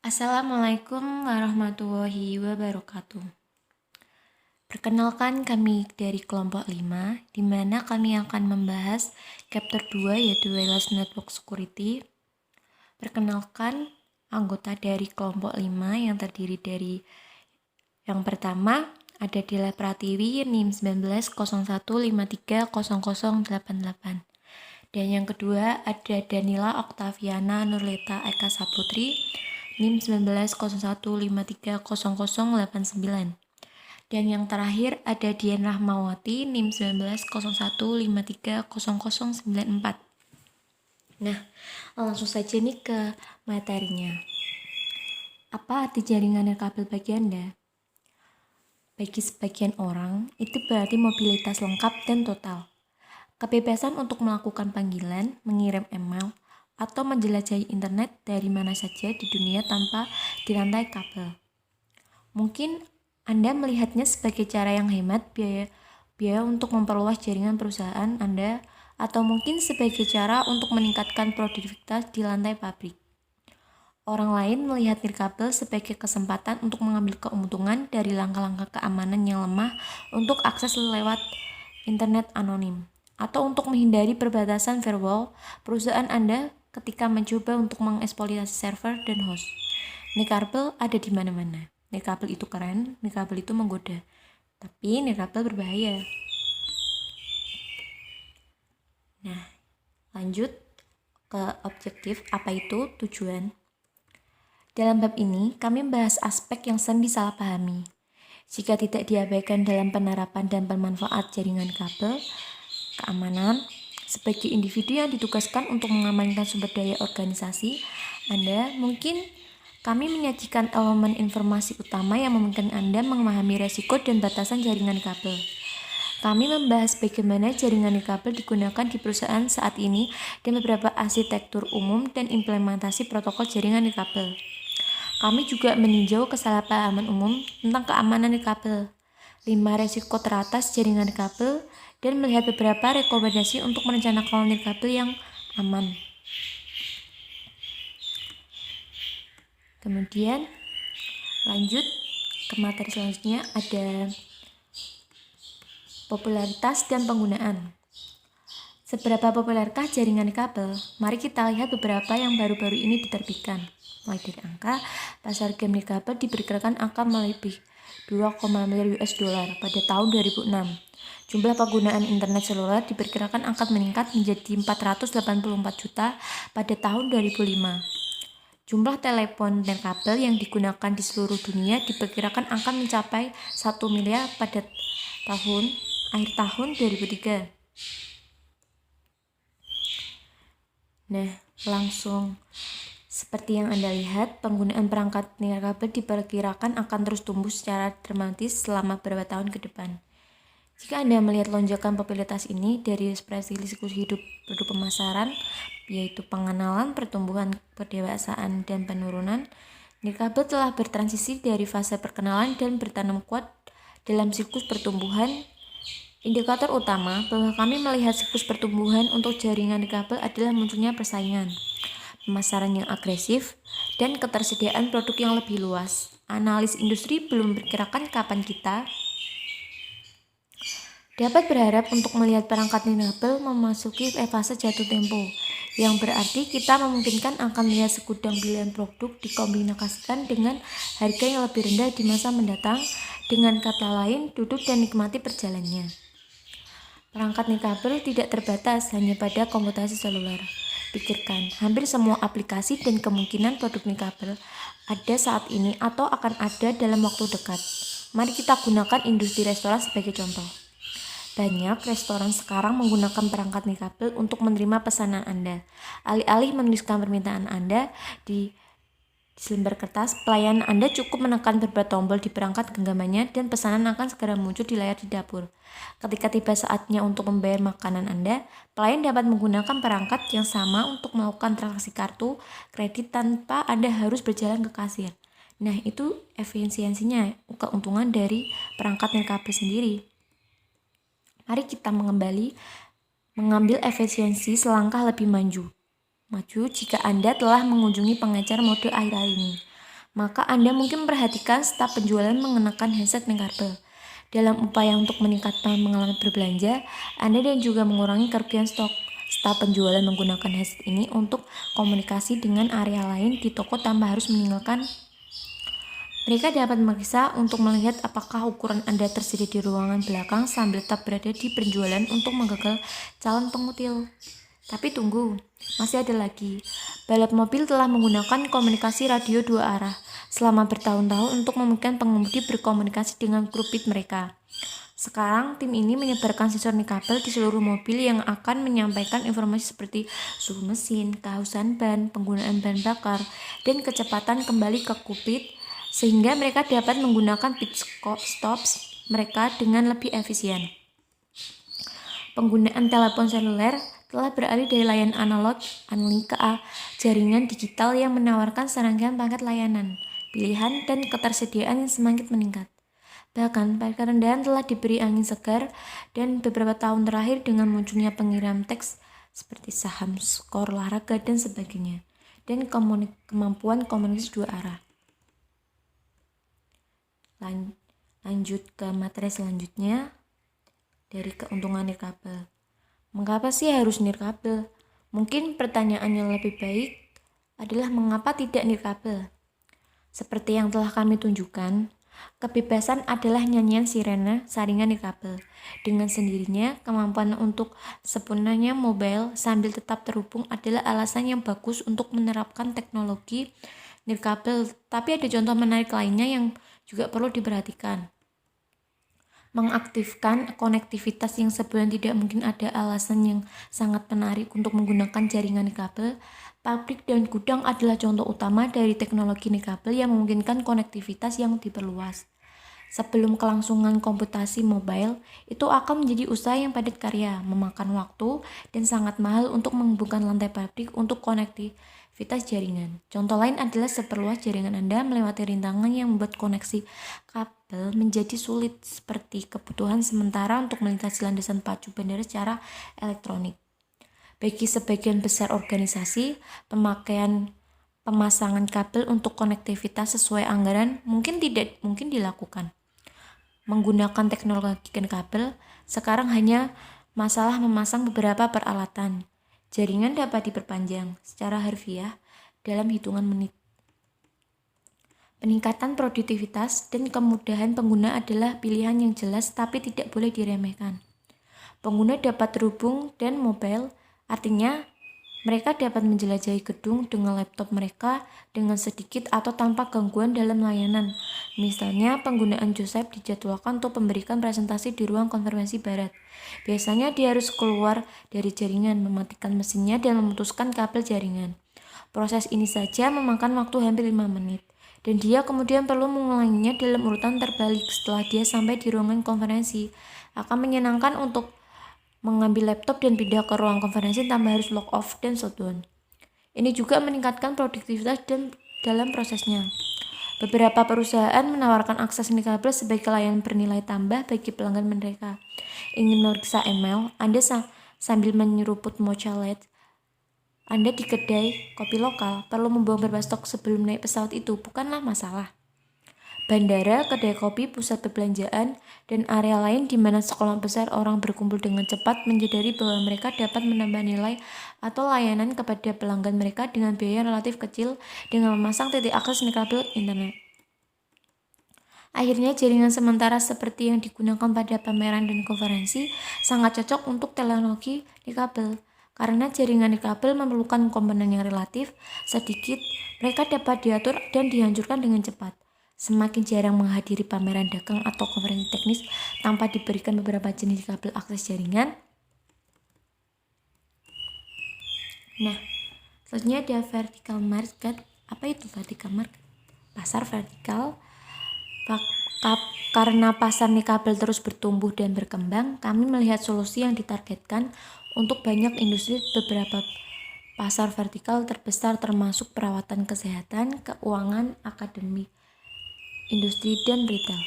Assalamualaikum warahmatullahi wabarakatuh. Perkenalkan kami dari kelompok 5, di mana kami akan membahas chapter 2 yaitu Wireless Network Security. Perkenalkan anggota dari kelompok 5 yang terdiri dari yang pertama ada Dila Pratiwi NIM 1901530088. Dan yang kedua ada Danila Oktaviana Nurleta Eka Saputri NIM 1901530089. Dan yang terakhir ada Dian Rahmawati NIM 1901530094. Nah, langsung saja nih ke materinya. Apa arti jaringan nirkabel bagi Anda? Bagi sebagian orang, itu berarti mobilitas lengkap dan total. Kebebasan untuk melakukan panggilan, mengirim email, atau menjelajahi internet dari mana saja di dunia tanpa dirantai kabel. Mungkin Anda melihatnya sebagai cara yang hemat biaya untuk memperluas jaringan perusahaan Anda, atau mungkin sebagai cara untuk meningkatkan produktivitas di lantai pabrik. Orang lain melihat nirkabel sebagai kesempatan untuk mengambil keuntungan dari langkah-langkah keamanan yang lemah untuk akses lewat internet anonim, atau untuk menghindari perbatasan firewall perusahaan Anda ketika mencoba untuk mengeksploitasi server dan host. Nirkabel ada di mana-mana. Nirkabel itu keren, nirkabel itu menggoda, tapi nirkabel berbahaya. Nah, lanjut ke objektif, apa itu tujuan. Dalam bab ini, kami membahas aspek yang sering disalahpahami. Jika tidak diabaikan dalam penerapan dan pemanfaat jaringan kabel, keamanan, sebagai individu yang ditugaskan untuk mengamankan sumber daya organisasi Anda, mungkin kami menyajikan elemen informasi utama yang memungkinkan Anda memahami resiko dan batasan jaringan kabel. Kami membahas bagaimana jaringan kabel digunakan di perusahaan saat ini dan beberapa arsitektur umum dan implementasi protokol jaringan kabel. Kami juga meninjau kesalahpahaman umum tentang keamanan kabel, 5 resiko teratas jaringan kabel, dan melihat beberapa rekomendasi untuk merencanakan nirkabel yang aman. Kemudian lanjut ke materi selanjutnya, ada popularitas dan penggunaan. Seberapa populerkah jaringan kabel? Mari kita lihat beberapa yang baru-baru ini diterbitkan. Mulai dari angka, pasar game nirkabel diperkirakan akan melebihi 2,5 miliar US dollar pada tahun 2006. Jumlah penggunaan internet seluler diperkirakan akan meningkat menjadi 484 juta pada tahun 2005. Jumlah telepon dan kabel yang digunakan di seluruh dunia diperkirakan akan mencapai 1 miliar pada akhir tahun 2003. Nah, langsung seperti yang Anda lihat, penggunaan perangkat nirkabel diperkirakan akan terus tumbuh secara dramatis selama beberapa tahun ke depan. Jika Anda melihat lonjakan popularitas ini dari ekspresi siklus hidup produk pemasaran, yaitu pengenalan, pertumbuhan, pendewasaan, dan penurunan, nirkabel telah bertransisi dari fase perkenalan dan bertanam kuat dalam siklus pertumbuhan. Indikator utama bahwa kami melihat siklus pertumbuhan untuk jaringan nirkabel adalah munculnya persaingan, pemasaran yang agresif, dan ketersediaan produk yang lebih luas. Analis industri belum memperkirakan kapan kita dapat berharap untuk melihat perangkat nirkabel memasuki fase jatuh tempo, yang berarti kita memungkinkan akan melihat segudang pilihan produk dikombinasikan dengan harga yang lebih rendah di masa mendatang. Dengan kata lain, duduk dan nikmati perjalanannya. Perangkat nirkabel tidak terbatas hanya pada komputasi seluler. Pikirkan, hampir semua aplikasi dan kemungkinan produk nirkabel ada saat ini atau akan ada dalam waktu dekat. Mari kita gunakan industri restoran sebagai contoh. Banyak restoran sekarang menggunakan perangkat nirkabel untuk menerima pesanan Anda. Alih-alih menuliskan permintaan Anda di selembar kertas, pelayan Anda cukup menekan beberapa tombol di perangkat genggamannya dan pesanan akan segera muncul di layar di dapur. Ketika tiba saatnya untuk membayar makanan Anda, pelayan dapat menggunakan perangkat yang sama untuk melakukan transaksi kartu kredit tanpa Anda harus berjalan ke kasir. Nah, itu efisiensinya, keuntungan dari perangkat nirkabel sendiri. Mari kita mengambil efisiensi selangkah lebih maju jika Anda telah mengunjungi pengecer mode akhir-akhir ini. maka Anda mungkin memperhatikan staf penjualan mengenakan headset nirkabel. Dalam upaya untuk meningkatkan pengalaman berbelanja, Anda dan juga mengurangi kerugian stok. Staf penjualan menggunakan headset ini untuk komunikasi dengan area lain di toko tanpa harus meninggalkan. Mereka dapat memeriksa untuk melihat apakah ukuran Anda tersedia di ruangan belakang sambil tetap berada di penjualan untuk menggagal calon pengutil. Tapi tunggu, masih ada lagi. Balap mobil telah menggunakan komunikasi radio dua arah selama bertahun-tahun untuk memungkinkan pengemudi berkomunikasi dengan kru pit mereka. Sekarang, tim ini menyebarkan sensor nirkabel di seluruh mobil yang akan menyampaikan informasi seperti suhu mesin, kehausan ban, penggunaan bahan bakar, dan kecepatan kembali ke kupit, sehingga mereka dapat menggunakan pit stops mereka dengan lebih efisien. Penggunaan telepon seluler telah beralih dari layanan analog ke jaringan digital yang menawarkan serangkaian paket layanan, pilihan, dan ketersediaan yang semakin meningkat. Bahkan, paket rendahan telah diberi angin segar dan beberapa tahun terakhir dengan munculnya pengiram teks seperti saham, skor olahraga, dan sebagainya, dan kemampuan komunikasi dua arah. Lanjut ke materi selanjutnya dari keuntungan nirkabel. Mengapa sih harus nirkabel? Mungkin pertanyaan yang lebih baik adalah mengapa tidak nirkabel? Seperti yang telah kami tunjukkan, kebebasan adalah nyanyian sirene saringan nirkabel. Dengan sendirinya, kemampuan untuk sepenuhnya mobile sambil tetap terhubung adalah alasan yang bagus untuk menerapkan teknologi nirkabel. Tapi ada contoh menarik lainnya yang juga perlu diperhatikan. Mengaktifkan konektivitas yang sebelumnya tidak mungkin ada alasan yang sangat menarik untuk menggunakan jaringan nirkabel. Pabrik dan gudang adalah contoh utama dari teknologi nirkabel yang memungkinkan konektivitas yang diperluas. Sebelum kelangsungan komputasi mobile, itu akan menjadi usaha yang padat karya, memakan waktu, dan sangat mahal untuk menghubungkan lantai pabrik untuk konektivitas jaringan. Contoh lain adalah seperluas jaringan Anda melewati rintangan yang membuat koneksi kabel menjadi sulit, seperti kebutuhan sementara untuk melintasi landasan pacu bandara secara elektronik. Bagi sebagian besar organisasi, pemasangan kabel untuk konektivitas sesuai anggaran mungkin tidak mungkin dilakukan. Menggunakan teknologi kabel, sekarang hanya masalah memasang beberapa peralatan. Jaringan dapat diperpanjang secara harfiah dalam hitungan menit. Peningkatan produktivitas dan kemudahan pengguna adalah pilihan yang jelas tapi tidak boleh diremehkan. Pengguna dapat terhubung dan mobile, artinya mereka dapat menjelajahi gedung dengan laptop mereka dengan sedikit atau tanpa gangguan dalam layanan. Misalnya, penggunaan Joseph dijadwalkan untuk memberikan presentasi di ruang konferensi barat. Biasanya dia harus keluar dari jaringan, mematikan mesinnya, dan memutuskan kabel jaringan. Proses ini saja memakan waktu hampir 5 menit. Dan dia kemudian perlu mengulanginya dalam urutan terbalik setelah dia sampai di ruangan konferensi. Akan menyenangkan untuk mengambil laptop dan pindah ke ruang konferensi tanpa harus log off dan shutdown. Ini juga meningkatkan produktivitas dalam prosesnya. Beberapa perusahaan menawarkan akses nirkabel sebagai layanan bernilai tambah bagi pelanggan mereka. Ingin memeriksa email, Anda sambil menyeruput mocha latte Anda di kedai kopi lokal perlu membawa beberapa stok sebelum naik pesawat itu bukanlah masalah. Bandara, kedai kopi, pusat perbelanjaan, dan area lain di mana sekolah besar orang berkumpul dengan cepat menyadari bahwa mereka dapat menambah nilai atau layanan kepada pelanggan mereka dengan biaya relatif kecil dengan memasang titik akses nirkabel internet. Akhirnya, jaringan sementara seperti yang digunakan pada pameran dan konferensi sangat cocok untuk teknologi nirkabel. Karena jaringan nirkabel memerlukan komponen yang relatif sedikit, mereka dapat diatur dan dihancurkan dengan cepat. Semakin jarang menghadiri pameran dagang atau konferensi teknis tanpa diberikan beberapa jenis kabel akses jaringan. Nah, selanjutnya ada vertical market. Apa itu vertical market? Pasar vertikal. Karena pasar nirkabel terus bertumbuh dan berkembang, kami melihat solusi yang ditargetkan untuk banyak industri. Beberapa pasar vertikal terbesar termasuk perawatan kesehatan, keuangan, akademik, industri, dan retail.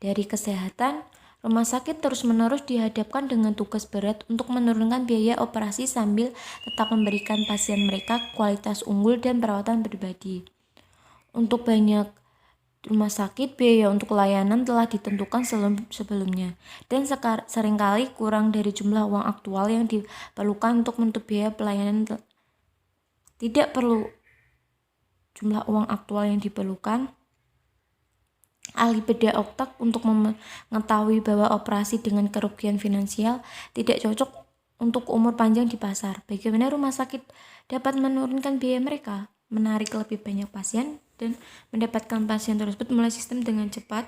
Dari kesehatan, rumah sakit terus-menerus dihadapkan dengan tugas berat untuk menurunkan biaya operasi sambil tetap memberikan pasien mereka kualitas unggul dan perawatan pribadi. Untuk banyak rumah sakit, biaya untuk layanan telah ditentukan sebelumnya dan seringkali kurang dari jumlah uang aktual yang diperlukan untuk menutup biaya pelayanan. Tidak perlu jumlah uang aktual yang diperlukan. Ahli bedah otak untuk mengetahui bahwa operasi dengan kerugian finansial tidak cocok untuk umur panjang di pasar. Bagaimana rumah sakit dapat menurunkan biaya mereka, menarik lebih banyak pasien, dan mendapatkan pasien tersebut melalui sistem dengan cepat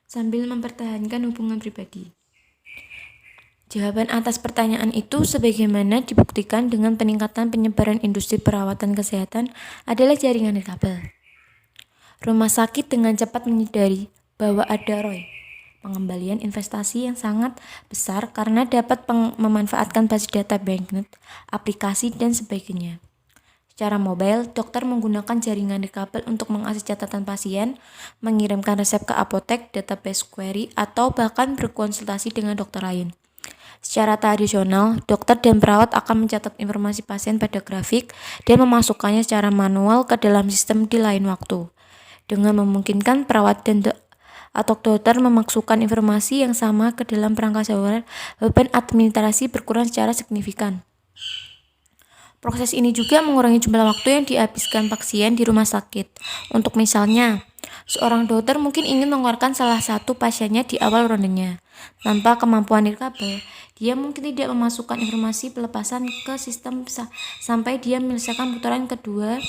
sambil mempertahankan hubungan pribadi. Jawaban atas pertanyaan itu sebagaimana dibuktikan dengan peningkatan penyebaran industri perawatan kesehatan adalah jaringan nirkabel. Rumah sakit dengan cepat menyadari bahwa ada ROI, pengembalian investasi yang sangat besar karena dapat memanfaatkan basis data banknet, aplikasi, dan sebagainya. Secara mobile, dokter menggunakan jaringan nirkabel untuk mengakses catatan pasien, mengirimkan resep ke apotek, database query, atau bahkan berkonsultasi dengan dokter lain. Secara tradisional, dokter dan perawat akan mencatat informasi pasien pada grafik dan memasukkannya secara manual ke dalam sistem di lain waktu. Dengan memungkinkan perawat atau dokter memasukkan informasi yang sama ke dalam perangkat seluler, beban administrasi berkurang secara signifikan. Proses ini juga mengurangi jumlah waktu yang dihabiskan pasien di rumah sakit. Untuk misalnya, seorang dokter mungkin ingin mengeluarkan salah satu pasiennya di awal rondenya. Tanpa kemampuan nirkabel, dia mungkin tidak memasukkan informasi pelepasan ke sistem sampai dia menyelesaikan putaran kedua.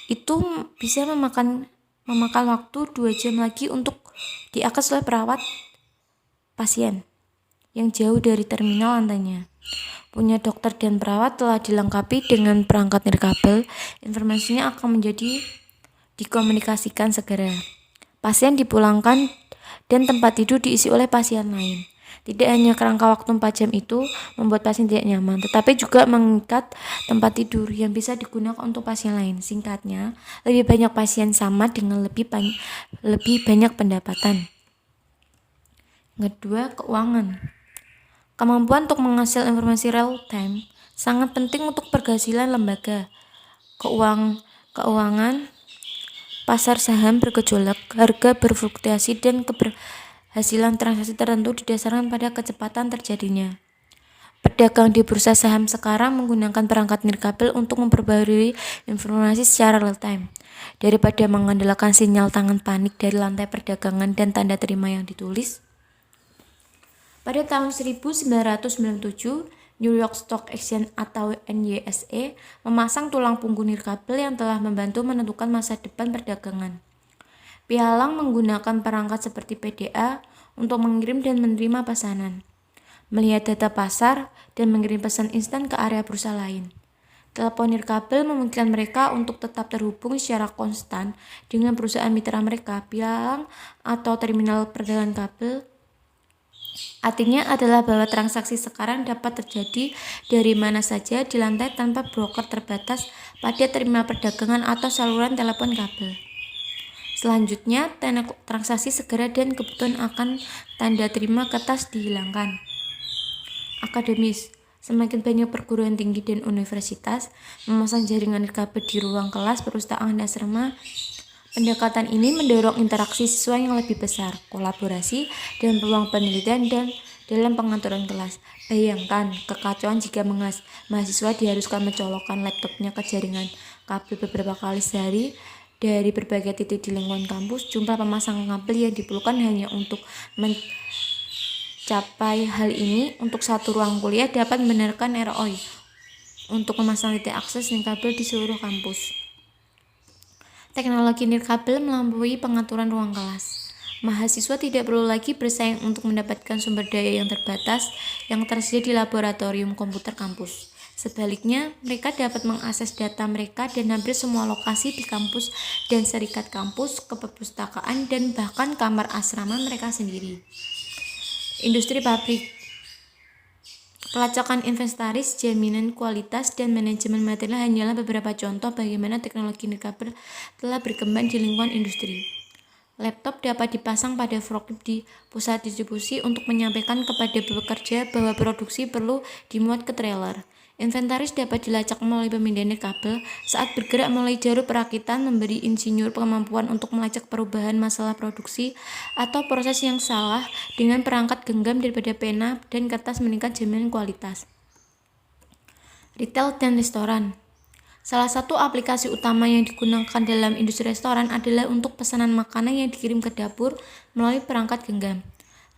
Itu bisa memakan waktu 2 jam lagi untuk diakses oleh perawat pasien yang jauh dari terminal lantainya. Punya dokter dan perawat telah dilengkapi dengan perangkat nirkabel, informasinya akan menjadi dikomunikasikan segera. Pasien dipulangkan dan tempat tidur diisi oleh pasien lain. Tidak hanya kerangka waktu 4 jam itu membuat pasien tidak nyaman, tetapi juga mengikat tempat tidur yang bisa digunakan untuk pasien lain. Singkatnya, lebih banyak pasien sama dengan lebih banyak pendapatan. Kedua, keuangan. Kemampuan untuk menghasilkan informasi real time sangat penting untuk keberhasilan lembaga keuangan. Pasar saham bergejolak, harga berfluktuasi, dan keberhasilan transaksi tertentu didasarkan pada kecepatan terjadinya. Pedagang di bursa saham sekarang menggunakan perangkat nirkabel untuk memperbarui informasi secara real time. Daripada mengandalkan sinyal tangan panik dari lantai perdagangan dan tanda terima yang ditulis. Pada tahun 1997, New York Stock Exchange atau NYSE memasang tulang punggung nirkabel yang telah membantu menentukan masa depan perdagangan. Pialang menggunakan perangkat seperti PDA untuk mengirim dan menerima pesanan, melihat data pasar, dan mengirim pesan instan ke area bursa lain. Telepon nirkabel memungkinkan mereka untuk tetap terhubung secara konstan dengan perusahaan mitra mereka. Pialang atau terminal perdagangan kabel artinya adalah bahwa transaksi sekarang dapat terjadi dari mana saja di lantai tanpa broker terbatas pada terminal perdagangan atau saluran telepon kabel. Selanjutnya, transaksi segera dan kebutuhan akan tanda terima kertas dihilangkan. Akademis. Semakin banyak perguruan tinggi dan universitas memasang jaringan nirkabel di ruang kelas, perpustakaan, dan asrama. Pendekatan ini mendorong interaksi siswa yang lebih besar, kolaborasi, dan peluang penelitian dan dalam pengaturan kelas. Bayangkan kekacauan jika mahasiswa diharuskan mencolokkan laptopnya ke jaringan kabel beberapa kali sehari dari berbagai titik di lingkungan kampus. Jumlah pemasangan kabel yang diperlukan hanya untuk mencapai hal ini untuk satu ruang kuliah dapat membenarkan ROI untuk memasang titik akses nirkabel di seluruh kampus. Teknologi nirkabel melampaui pengaturan ruang kelas. Mahasiswa tidak perlu lagi bersaing untuk mendapatkan sumber daya yang terbatas yang tersedia di laboratorium komputer kampus. Sebaliknya, mereka dapat mengakses data mereka dan hampir semua lokasi di kampus dan serikat kampus, ke perpustakaan, dan bahkan kamar asrama mereka sendiri. Industri pabrik. Pelacakan inventaris, jaminan kualitas, dan manajemen material hanyalah beberapa contoh bagaimana teknologi nirkabel telah berkembang di lingkungan industri. Laptop dapat dipasang pada forklift di pusat distribusi untuk menyampaikan kepada pekerja bahwa produksi perlu dimuat ke trailer. Inventaris dapat dilacak melalui pemindahan nirkabel. Saat bergerak mulai jalur perakitan, memberi insinyur kemampuan untuk melacak perubahan masalah produksi atau proses yang salah dengan perangkat genggam daripada pena dan kertas meningkat jaminan kualitas. Retail dan restoran. Salah satu aplikasi utama yang digunakan dalam industri restoran adalah untuk pesanan makanan yang dikirim ke dapur melalui perangkat genggam.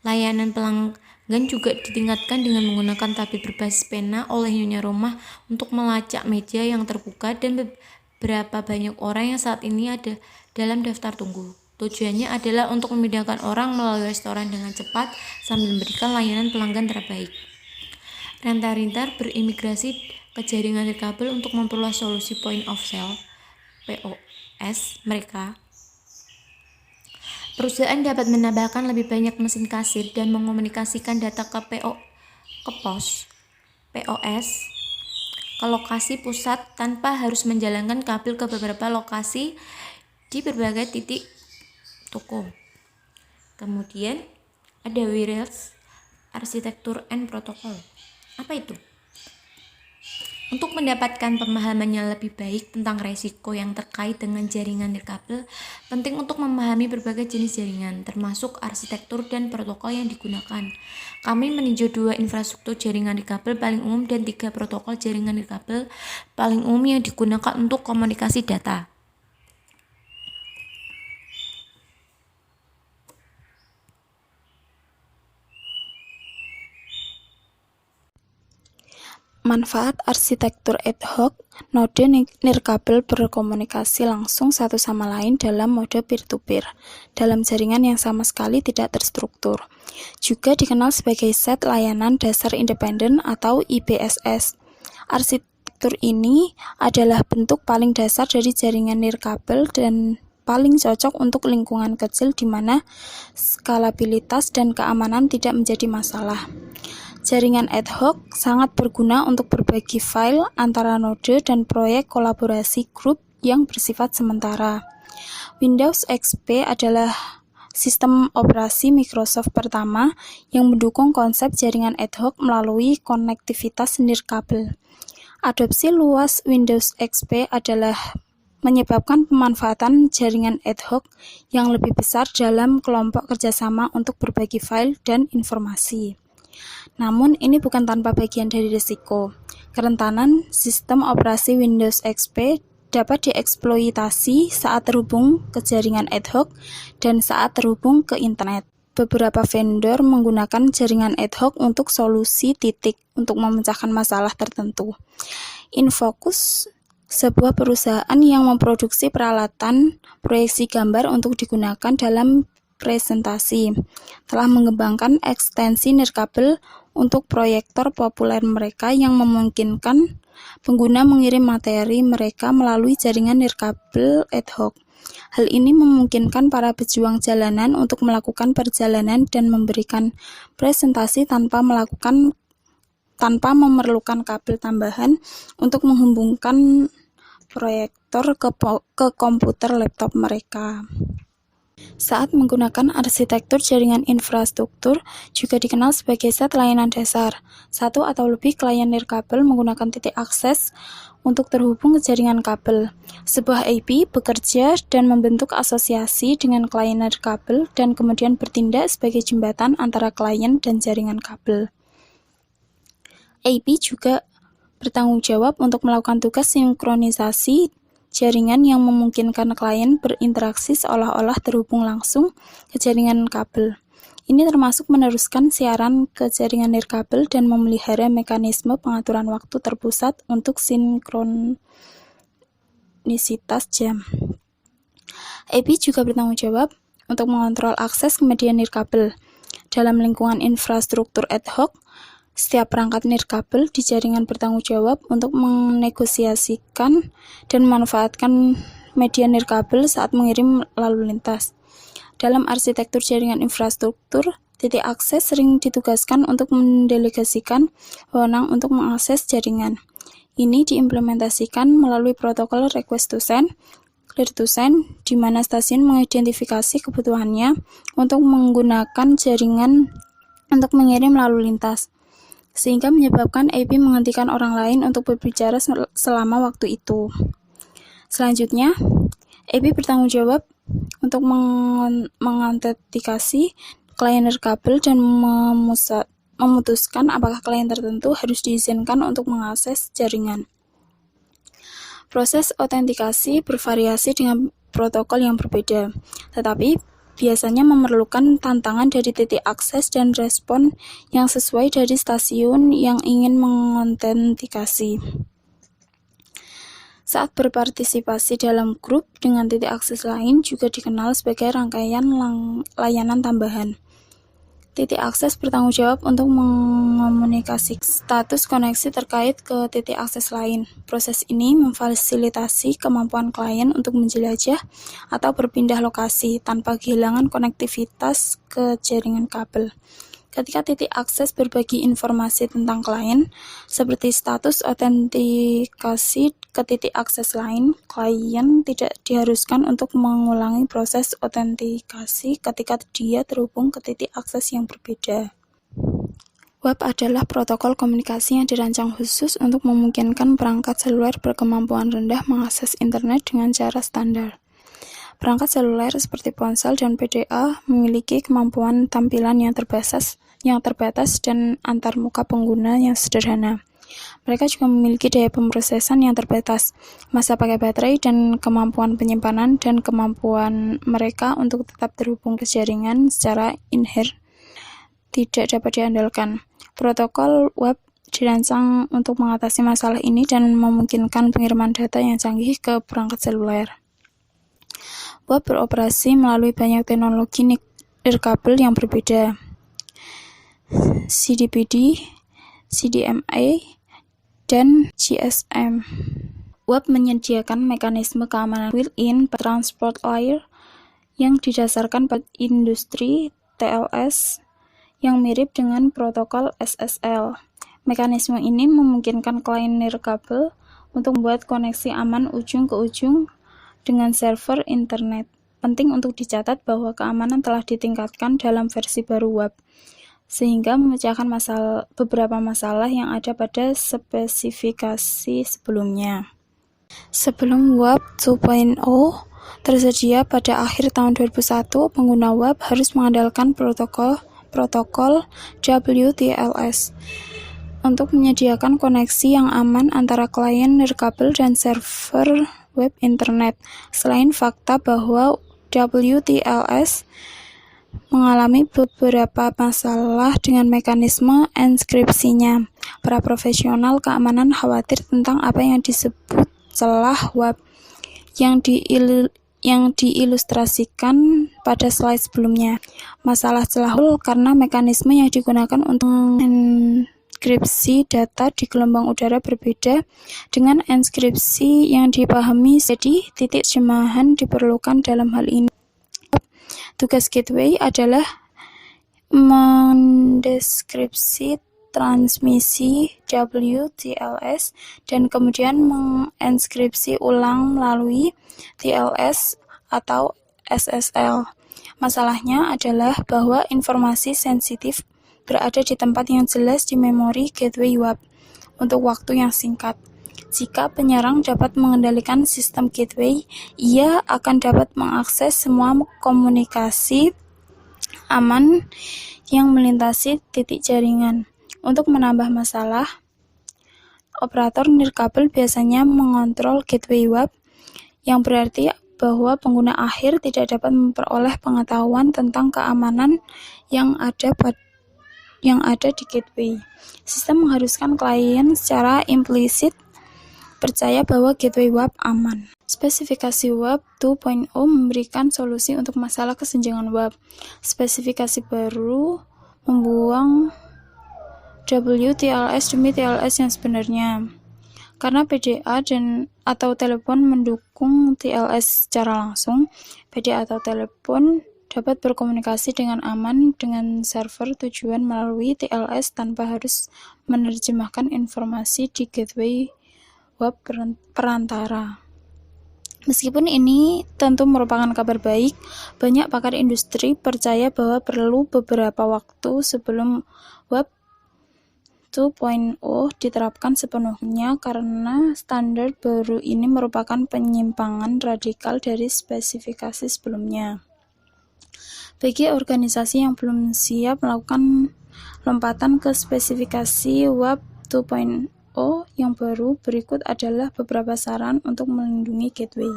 Layanan pelanggan juga ditingkatkan dengan menggunakan tablet berbasis pena oleh nyonya rumah untuk melacak meja yang terbuka dan beberapa banyak orang yang saat ini ada dalam daftar tunggu. Tujuannya adalah untuk memindahkan orang melalui restoran dengan cepat sambil memberikan layanan pelanggan terbaik. Renta-renta berimigrasi ke jaringan nirkabel untuk memperluas solusi point of sale (POS) mereka. Perusahaan dapat menambahkan lebih banyak mesin kasir dan mengomunikasikan data ke POS ke lokasi pusat tanpa harus menjalankan kabel ke beberapa lokasi di berbagai titik toko. Kemudian ada wireless arsitektur and protokol. Apa itu? Untuk mendapatkan pemahaman yang lebih baik tentang resiko yang terkait dengan jaringan nirkabel, penting untuk memahami berbagai jenis jaringan, termasuk arsitektur dan protokol yang digunakan. Kami meninjau 2 infrastruktur jaringan nirkabel paling umum dan 3 protokol jaringan nirkabel paling umum yang digunakan untuk komunikasi data. Manfaat arsitektur ad hoc. Node nirkabel berkomunikasi langsung satu sama lain dalam mode peer-to-peer dalam jaringan yang sama sekali tidak terstruktur. Juga dikenal sebagai set layanan dasar independen atau IBSS. Arsitektur ini adalah bentuk paling dasar dari jaringan nirkabel dan paling cocok untuk lingkungan kecil di mana skalabilitas dan keamanan tidak menjadi masalah. Jaringan ad hoc sangat berguna untuk berbagi file antara node dan proyek kolaborasi grup yang bersifat sementara. Windows XP adalah sistem operasi Microsoft pertama yang mendukung konsep jaringan ad hoc melalui konektivitas nirkabel. Adopsi luas Windows XP adalah menyebabkan pemanfaatan jaringan ad hoc yang lebih besar dalam kelompok kerjasama untuk berbagi file dan informasi. Namun, ini bukan tanpa bagian dari risiko. Kerentanan sistem operasi Windows XP dapat dieksploitasi saat terhubung ke jaringan ad hoc dan saat terhubung ke internet. Beberapa vendor menggunakan jaringan ad hoc untuk solusi titik untuk memecahkan masalah tertentu. Infocus, sebuah perusahaan yang memproduksi peralatan proyeksi gambar untuk digunakan dalam presentasi, telah mengembangkan ekstensi nirkabel untuk proyektor populer mereka yang memungkinkan pengguna mengirim materi mereka melalui jaringan nirkabel ad hoc. Hal ini memungkinkan para pejuang jalanan untuk melakukan perjalanan dan memberikan presentasi tanpa memerlukan kabel tambahan untuk menghubungkan proyektor ke komputer laptop mereka. Saat menggunakan arsitektur jaringan infrastruktur, juga dikenal sebagai set layanan dasar. Satu atau lebih klien nirkabel menggunakan titik akses untuk terhubung ke jaringan kabel. Sebuah IP bekerja dan membentuk asosiasi dengan klien nirkabel dan kemudian bertindak sebagai jembatan antara klien dan jaringan kabel. IP juga bertanggung jawab untuk melakukan tugas sinkronisasi jaringan yang memungkinkan klien berinteraksi seolah-olah terhubung langsung ke jaringan kabel. Ini termasuk meneruskan siaran ke jaringan nirkabel dan memelihara mekanisme pengaturan waktu terpusat untuk sinkronisitas jam. IP juga bertanggung jawab untuk mengontrol akses ke media nirkabel. Dalam lingkungan infrastruktur ad hoc, setiap perangkat nirkabel di jaringan bertanggung jawab untuk menegosiasikan dan memanfaatkan media nirkabel saat mengirim lalu lintas. Dalam arsitektur jaringan infrastruktur, titik akses sering ditugaskan untuk mendelegasikan wewenang untuk mengakses jaringan. Ini diimplementasikan melalui protokol request to send, clear to send, di mana stasiun mengidentifikasi kebutuhannya untuk menggunakan jaringan untuk mengirim lalu lintas. sehingga menyebabkan AP menghentikan orang lain untuk berbicara selama waktu itu. Selanjutnya, AP bertanggung jawab untuk mengantetikasi klien nirkabel dan memutuskan apakah klien tertentu harus diizinkan untuk mengakses jaringan. Proses autentikasi bervariasi dengan protokol yang berbeda, tetapi biasanya memerlukan tantangan dari titik akses dan respon yang sesuai dari stasiun yang ingin mengautentikasi. Saat berpartisipasi dalam grup dengan titik akses lain juga dikenal sebagai rangkaian layanan tambahan. Titik akses bertanggung jawab untuk mengomunikasi status koneksi terkait ke titik akses lain. Proses ini memfasilitasi kemampuan klien untuk menjelajah atau berpindah lokasi tanpa kehilangan konektivitas ke jaringan kabel. Ketika titik akses berbagi informasi tentang klien, seperti status autentikasi ke titik akses lain, klien tidak diharuskan untuk mengulangi proses autentikasi ketika dia terhubung ke titik akses yang berbeda. WAP adalah protokol komunikasi yang dirancang khusus untuk memungkinkan perangkat seluler berkemampuan rendah mengakses internet dengan cara standar. Perangkat seluler seperti ponsel dan PDA memiliki kemampuan tampilan yang terbatas dan antarmuka pengguna yang sederhana. Mereka juga memiliki daya pemrosesan yang terbatas, masa pakai baterai dan kemampuan penyimpanan, dan kemampuan mereka untuk tetap terhubung ke jaringan secara inherent tidak dapat diandalkan. Protokol web dirancang untuk mengatasi masalah ini dan memungkinkan pengiriman data yang canggih ke perangkat seluler. Web beroperasi melalui banyak teknologi nirkabel yang berbeda. CDPD, CDMA, dan GSM. Web menyediakan mekanisme keamanan built-in transport layer yang didasarkan pada industri TLS yang mirip dengan protokol SSL. Mekanisme ini memungkinkan klien nirkabel untuk membuat koneksi aman ujung ke ujung dengan server internet. Penting untuk dicatat bahwa keamanan telah ditingkatkan dalam versi baru web, sehingga memecahkan beberapa masalah yang ada pada spesifikasi sebelumnya. Sebelum Web 2.0 tersedia pada akhir tahun 2001, pengguna web harus mengandalkan protokol WTLS untuk menyediakan koneksi yang aman antara klien nirkabel dan server web internet. Selain fakta bahwa WTLS mengalami beberapa masalah dengan mekanisme enskripsinya, para profesional keamanan khawatir tentang apa yang disebut celah web yang diilustrasikan pada slide sebelumnya. Masalah celah karena mekanisme yang digunakan untuk enskripsi data di gelombang udara berbeda dengan enskripsi yang dipahami, jadi titik terjemahan diperlukan dalam hal ini. Tugas gateway adalah mendeskripsi transmisi WTLS dan kemudian mengenskripsi ulang melalui TLS atau SSL. Masalahnya adalah bahwa informasi sensitif berada di tempat yang jelas di memori gateway web untuk waktu yang singkat. Jika penyerang dapat mengendalikan sistem gateway, ia akan dapat mengakses semua komunikasi aman yang melintasi titik jaringan. Untuk menambah masalah, operator nirkabel biasanya mengontrol gateway web, yang berarti bahwa pengguna akhir tidak dapat memperoleh pengetahuan tentang keamanan yang ada di gateway. Sistem mengharuskan klien secara implisit percaya bahwa gateway web aman. Spesifikasi Web 2.0 memberikan solusi untuk masalah kesenjangan web. Spesifikasi baru membuang WTLS demi TLS yang sebenarnya. Karena PDA atau telepon mendukung TLS secara langsung, PDA atau telepon dapat berkomunikasi dengan aman dengan server tujuan melalui TLS tanpa harus menerjemahkan informasi di gateway web perantara. Meskipun ini tentu merupakan kabar baik, banyak pakar industri percaya bahwa perlu beberapa waktu sebelum Web 2.0 diterapkan sepenuhnya karena standar baru ini merupakan penyimpangan radikal dari spesifikasi sebelumnya. Bagi organisasi yang belum siap melakukan lompatan ke spesifikasi Web 2.0 yang baru, berikut adalah beberapa saran untuk melindungi gateway.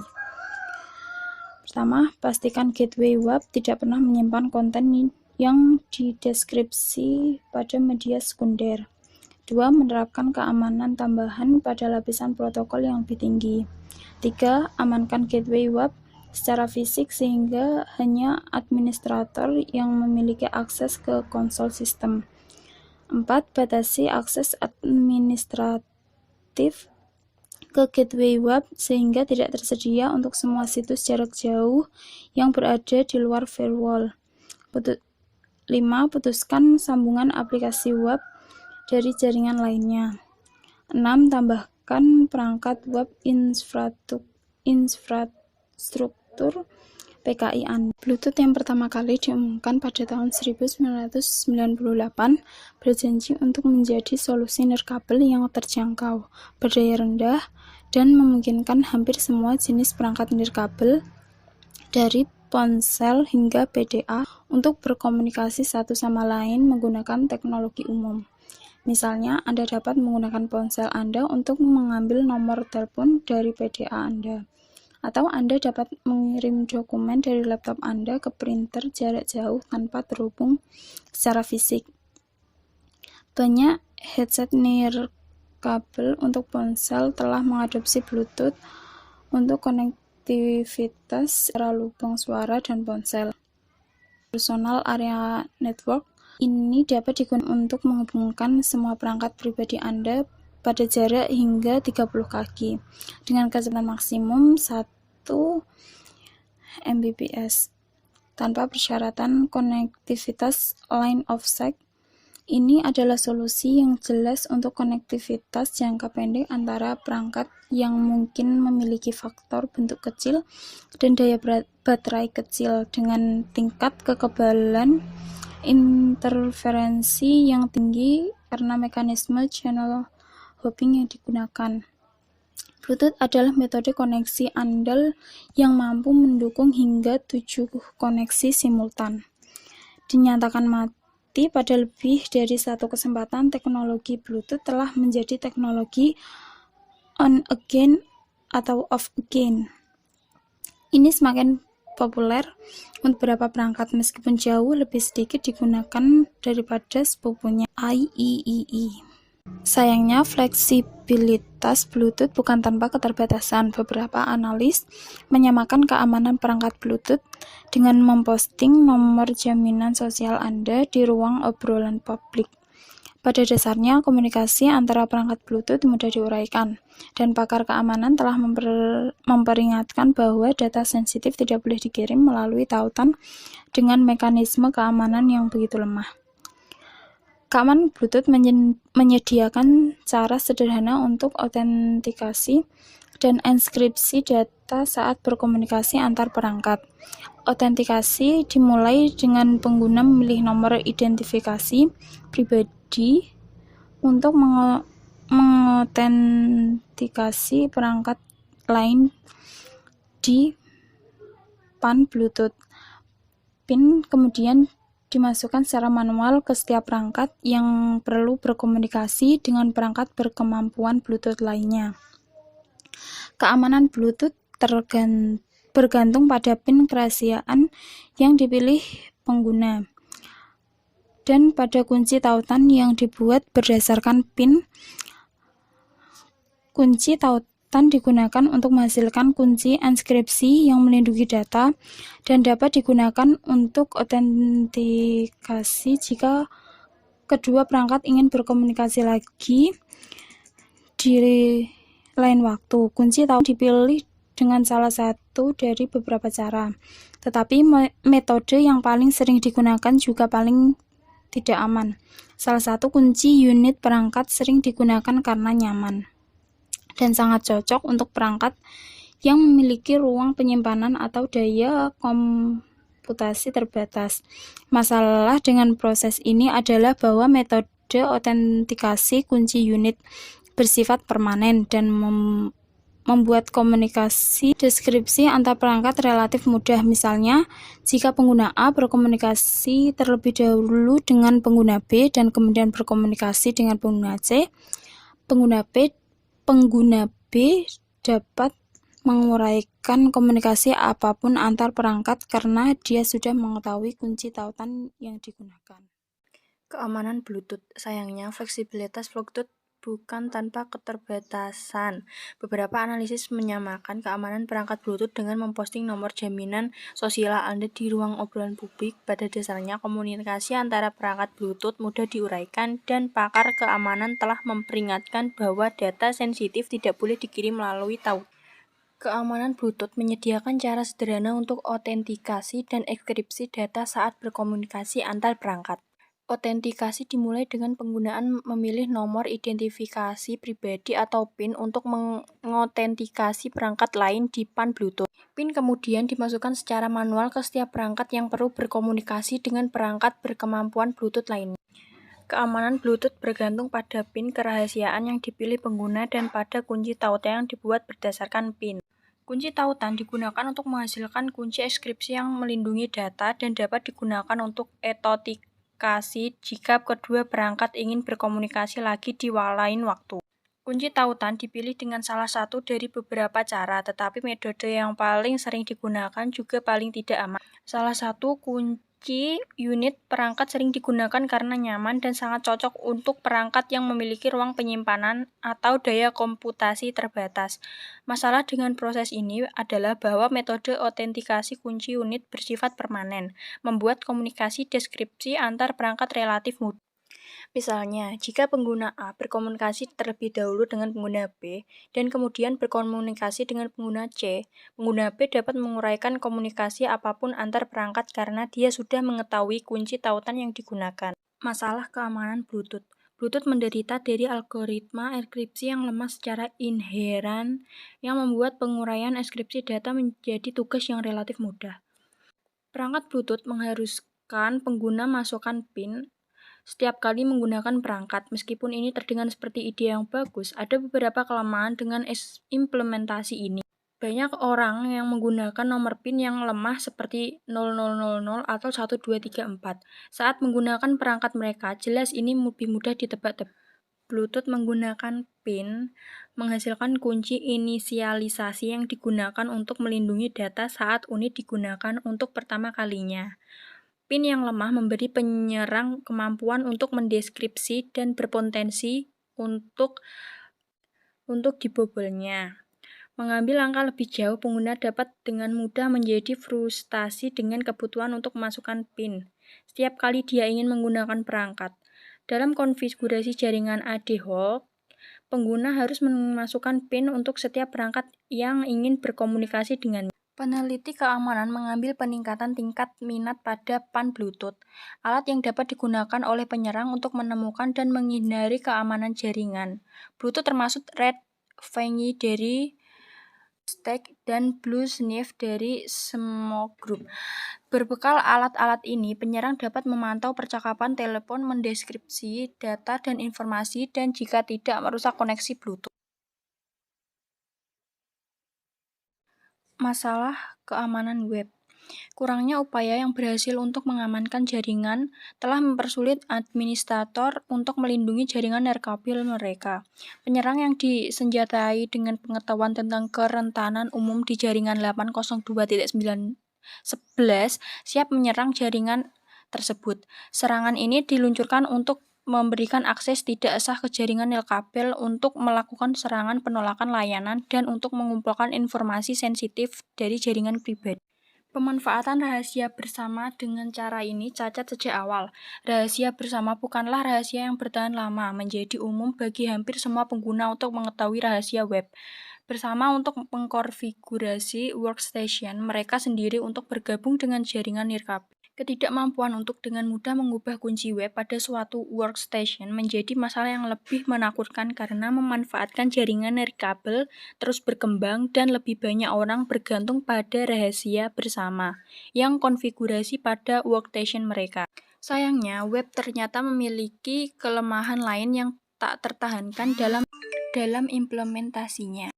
Pertama, pastikan gateway web tidak pernah menyimpan konten yang dideskripsi pada media sekunder. 2. Menerapkan keamanan tambahan pada lapisan protokol yang lebih tinggi. 3. Amankan gateway web secara fisik sehingga hanya administrator yang memiliki akses ke konsol sistem. 4. Batasi akses administratif ke gateway web sehingga tidak tersedia untuk semua situs jarak jauh yang berada di luar firewall. 5. Putuskan sambungan aplikasi web dari jaringan lainnya. 6. Tambahkan perangkat web infrastruktur PKI Anda. Bluetooth yang pertama kali diumumkan pada tahun 1998 berjanji untuk menjadi solusi nirkabel yang terjangkau, berdaya rendah, dan memungkinkan hampir semua jenis perangkat nirkabel dari ponsel hingga PDA untuk berkomunikasi satu sama lain menggunakan teknologi umum. Misalnya, Anda dapat menggunakan ponsel Anda untuk mengambil nomor telepon dari PDA Anda. Atau Anda dapat mengirim dokumen dari laptop Anda ke printer jarak jauh tanpa terhubung secara fisik. Banyak headset nirkabel untuk ponsel telah mengadopsi Bluetooth untuk konektivitas secara lubang suara dan ponsel. Personal Area Network ini dapat digunakan untuk menghubungkan semua perangkat pribadi Anda pada jarak hingga 30 kaki dengan kecepatan maksimum 1 Mbps tanpa persyaratan konektivitas line of sight. Ini adalah solusi yang jelas untuk konektivitas jangka pendek antara perangkat yang mungkin memiliki faktor bentuk kecil dan daya baterai kecil dengan tingkat kekebalan interferensi yang tinggi karena mekanisme channel hopping yang digunakan. Bluetooth adalah metode koneksi andal yang mampu mendukung hingga 7 koneksi simultan. Dinyatakan mati pada lebih dari satu kesempatan, teknologi Bluetooth telah menjadi teknologi on again atau off again. Ini semakin populer untuk beberapa perangkat meskipun jauh lebih sedikit digunakan daripada sepupunya IEEE. Sayangnya, fleksibilitas Bluetooth bukan tanpa keterbatasan. Beberapa analis menyamakan keamanan perangkat Bluetooth dengan memposting nomor jaminan sosial Anda di ruang obrolan publik. Pada dasarnya, komunikasi antara perangkat Bluetooth mudah diuraikan, dan pakar keamanan telah memperingatkan bahwa data sensitif tidak boleh dikirim melalui tautan dengan mekanisme keamanan yang begitu lemah. Keamanan Bluetooth menyediakan cara sederhana untuk autentikasi dan enskripsi data saat berkomunikasi antar perangkat. Autentikasi dimulai dengan pengguna memilih nomor identifikasi pribadi untuk mengautentikasi perangkat lain di PAN Bluetooth. PIN kemudian dimasukkan secara manual ke setiap perangkat yang perlu berkomunikasi dengan perangkat berkemampuan Bluetooth lainnya. Keamanan Bluetooth bergantung pada PIN kerahasiaan yang dipilih pengguna dan pada kunci tautan yang dibuat berdasarkan PIN. Kunci tautan digunakan untuk menghasilkan kunci enskripsi yang melindungi data dan dapat digunakan untuk autentikasi jika kedua perangkat ingin berkomunikasi lagi di lain waktu. Kunci tautan dipilih dengan salah satu dari beberapa cara, tetapi metode yang paling sering digunakan juga paling tidak aman. Salah satu kunci unit perangkat sering digunakan karena nyaman dan sangat cocok untuk perangkat yang memiliki ruang penyimpanan atau daya komputasi terbatas. Masalah dengan proses ini adalah bahwa metode autentikasi kunci unit bersifat permanen dan membuat komunikasi deskripsi antar perangkat relatif mudah. Misalnya, jika pengguna A berkomunikasi terlebih dahulu dengan pengguna B dan kemudian berkomunikasi dengan pengguna C, pengguna B dapat menguraikan komunikasi apapun antar perangkat karena dia sudah mengetahui kunci tautan yang digunakan. Keamanan Bluetooth. Sayangnya, fleksibilitas Bluetooth bukan tanpa keterbatasan. Beberapa analisis menyamakan keamanan perangkat Bluetooth dengan memposting nomor jaminan sosial Anda di ruang obrolan publik. Pada dasarnya, komunikasi antara perangkat Bluetooth mudah diuraikan dan pakar keamanan telah memperingatkan bahwa data sensitif tidak boleh dikirim melalui tautan. Keamanan Bluetooth menyediakan cara sederhana untuk autentikasi dan enkripsi data saat berkomunikasi antar perangkat. Autentikasi dimulai dengan penggunaan memilih nomor identifikasi pribadi atau PIN untuk mengautentikasi perangkat lain di PAN Bluetooth. PIN kemudian dimasukkan secara manual ke setiap perangkat yang perlu berkomunikasi dengan perangkat berkemampuan Bluetooth lainnya. Keamanan Bluetooth bergantung pada PIN kerahasiaan yang dipilih pengguna dan pada kunci tautan yang dibuat berdasarkan PIN. Kunci tautan digunakan untuk menghasilkan kunci enkripsi yang melindungi data dan dapat digunakan untuk autentikasi jika kedua perangkat ingin berkomunikasi lagi di lain waktu. Kunci tautan dipilih dengan salah satu dari beberapa cara, tetapi metode yang paling sering digunakan juga paling tidak aman. Salah satu kunci unit perangkat sering digunakan karena nyaman dan sangat cocok untuk perangkat yang memiliki ruang penyimpanan atau daya komputasi terbatas. Masalah dengan proses ini adalah bahwa metode autentikasi kunci unit bersifat permanen, membuat komunikasi deskripsi antar perangkat relatif mudah. Misalnya, jika pengguna A berkomunikasi terlebih dahulu dengan pengguna B dan kemudian berkomunikasi dengan pengguna C, pengguna B dapat menguraikan komunikasi apapun antar perangkat karena dia sudah mengetahui kunci tautan yang digunakan. Masalah keamanan Bluetooth. Bluetooth menderita dari algoritma enkripsi yang lemah secara inheran yang membuat penguraian enkripsi data menjadi tugas yang relatif mudah. Perangkat Bluetooth mengharuskan pengguna masukkan PIN setiap kali menggunakan perangkat. Meskipun ini terdengar seperti ide yang bagus, ada beberapa kelemahan dengan implementasi ini. Banyak orang yang menggunakan nomor PIN yang lemah seperti 0000 atau 1234. Saat menggunakan perangkat mereka, jelas ini lebih mudah ditebak-tebak. Bluetooth menggunakan PIN menghasilkan kunci inisialisasi yang digunakan untuk melindungi data saat unit digunakan untuk pertama kalinya. PIN yang lemah memberi penyerang kemampuan untuk mendeskripsi dan berpotensi untuk dibobolnya. Mengambil langkah lebih jauh, pengguna dapat dengan mudah menjadi frustasi dengan kebutuhan untuk memasukkan PIN setiap kali dia ingin menggunakan perangkat. Dalam konfigurasi jaringan ad hoc, pengguna harus memasukkan PIN untuk setiap perangkat yang ingin berkomunikasi dengannya. Peneliti keamanan mengambil peningkatan tingkat minat pada PAN Bluetooth, alat yang dapat digunakan oleh penyerang untuk menemukan dan menghindari keamanan jaringan. Bluetooth termasuk Red Fenge dari Stack dan Blue Sniff dari Smoke Group. Berbekal alat-alat ini, penyerang dapat memantau percakapan telepon, mendeskripsi data dan informasi, dan jika tidak merusak koneksi Bluetooth. Masalah keamanan web. Kurangnya upaya yang berhasil untuk mengamankan jaringan telah mempersulit administrator untuk melindungi jaringan nirkabel mereka. Penyerang yang disenjatai dengan pengetahuan tentang kerentanan umum di jaringan 802.911 siap menyerang jaringan tersebut. Serangan ini diluncurkan untuk memberikan akses tidak sah ke jaringan nirkabel untuk melakukan serangan penolakan layanan dan untuk mengumpulkan informasi sensitif dari jaringan pribadi. Pemanfaatan rahasia bersama dengan cara ini cacat sejak awal. Rahasia bersama bukanlah rahasia yang bertahan lama, menjadi umum bagi hampir semua pengguna untuk mengetahui rahasia web. Bersama untuk mengkonfigurasi workstation mereka sendiri untuk bergabung dengan jaringan nirkabel. Ketidakmampuan untuk dengan mudah mengubah kunci web pada suatu workstation menjadi masalah yang lebih menakutkan karena memanfaatkan jaringan nirkabel terus berkembang dan lebih banyak orang bergantung pada rahasia bersama yang konfigurasi pada workstation mereka. Sayangnya, web ternyata memiliki kelemahan lain yang tak tertahankan dalam implementasinya.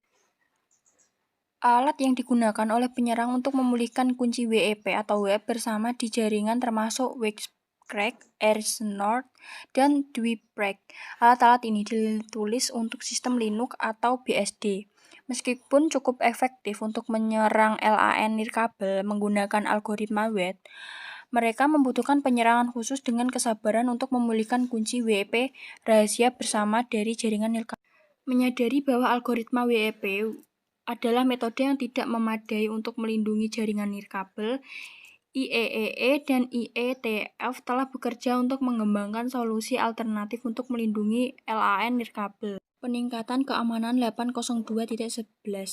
Alat yang digunakan oleh penyerang untuk memulihkan kunci WEP atau web bersama di jaringan termasuk Wisecrack, AirSnort, dan Dweeprek. Alat-alat ini ditulis untuk sistem Linux atau BSD. Meskipun cukup efektif untuk menyerang LAN nirkabel menggunakan algoritma web, mereka membutuhkan penyerangan khusus dengan kesabaran untuk memulihkan kunci WEP rahasia bersama dari jaringan nirkabel. Menyadari bahwa algoritma WEP adalah metode yang tidak memadai untuk melindungi jaringan nirkabel, IEEE dan IETF telah bekerja untuk mengembangkan solusi alternatif untuk melindungi LAN nirkabel. Peningkatan keamanan 802.11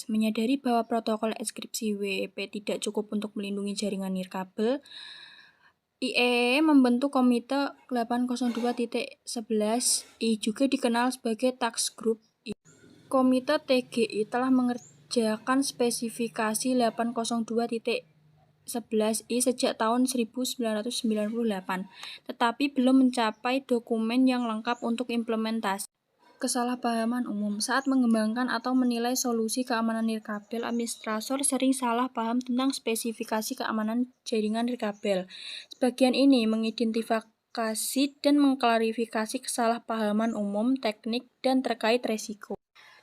menyadari bahwa protokol enkripsi WEP tidak cukup untuk melindungi jaringan nirkabel. IEEE membentuk Komite 802.11i, juga dikenal sebagai Task Group I. Komite TGI telah mengerjakan spesifikasi 802.11i sejak tahun 1998, tetapi belum mencapai dokumen yang lengkap untuk implementasi. Kesalahpahaman umum. Saat mengembangkan atau menilai solusi keamanan nirkabel, administrator sering salah paham tentang spesifikasi keamanan jaringan nirkabel. Sebagian ini mengidentifikasi dan mengklarifikasi kesalahpahaman umum, teknik, dan terkait resiko.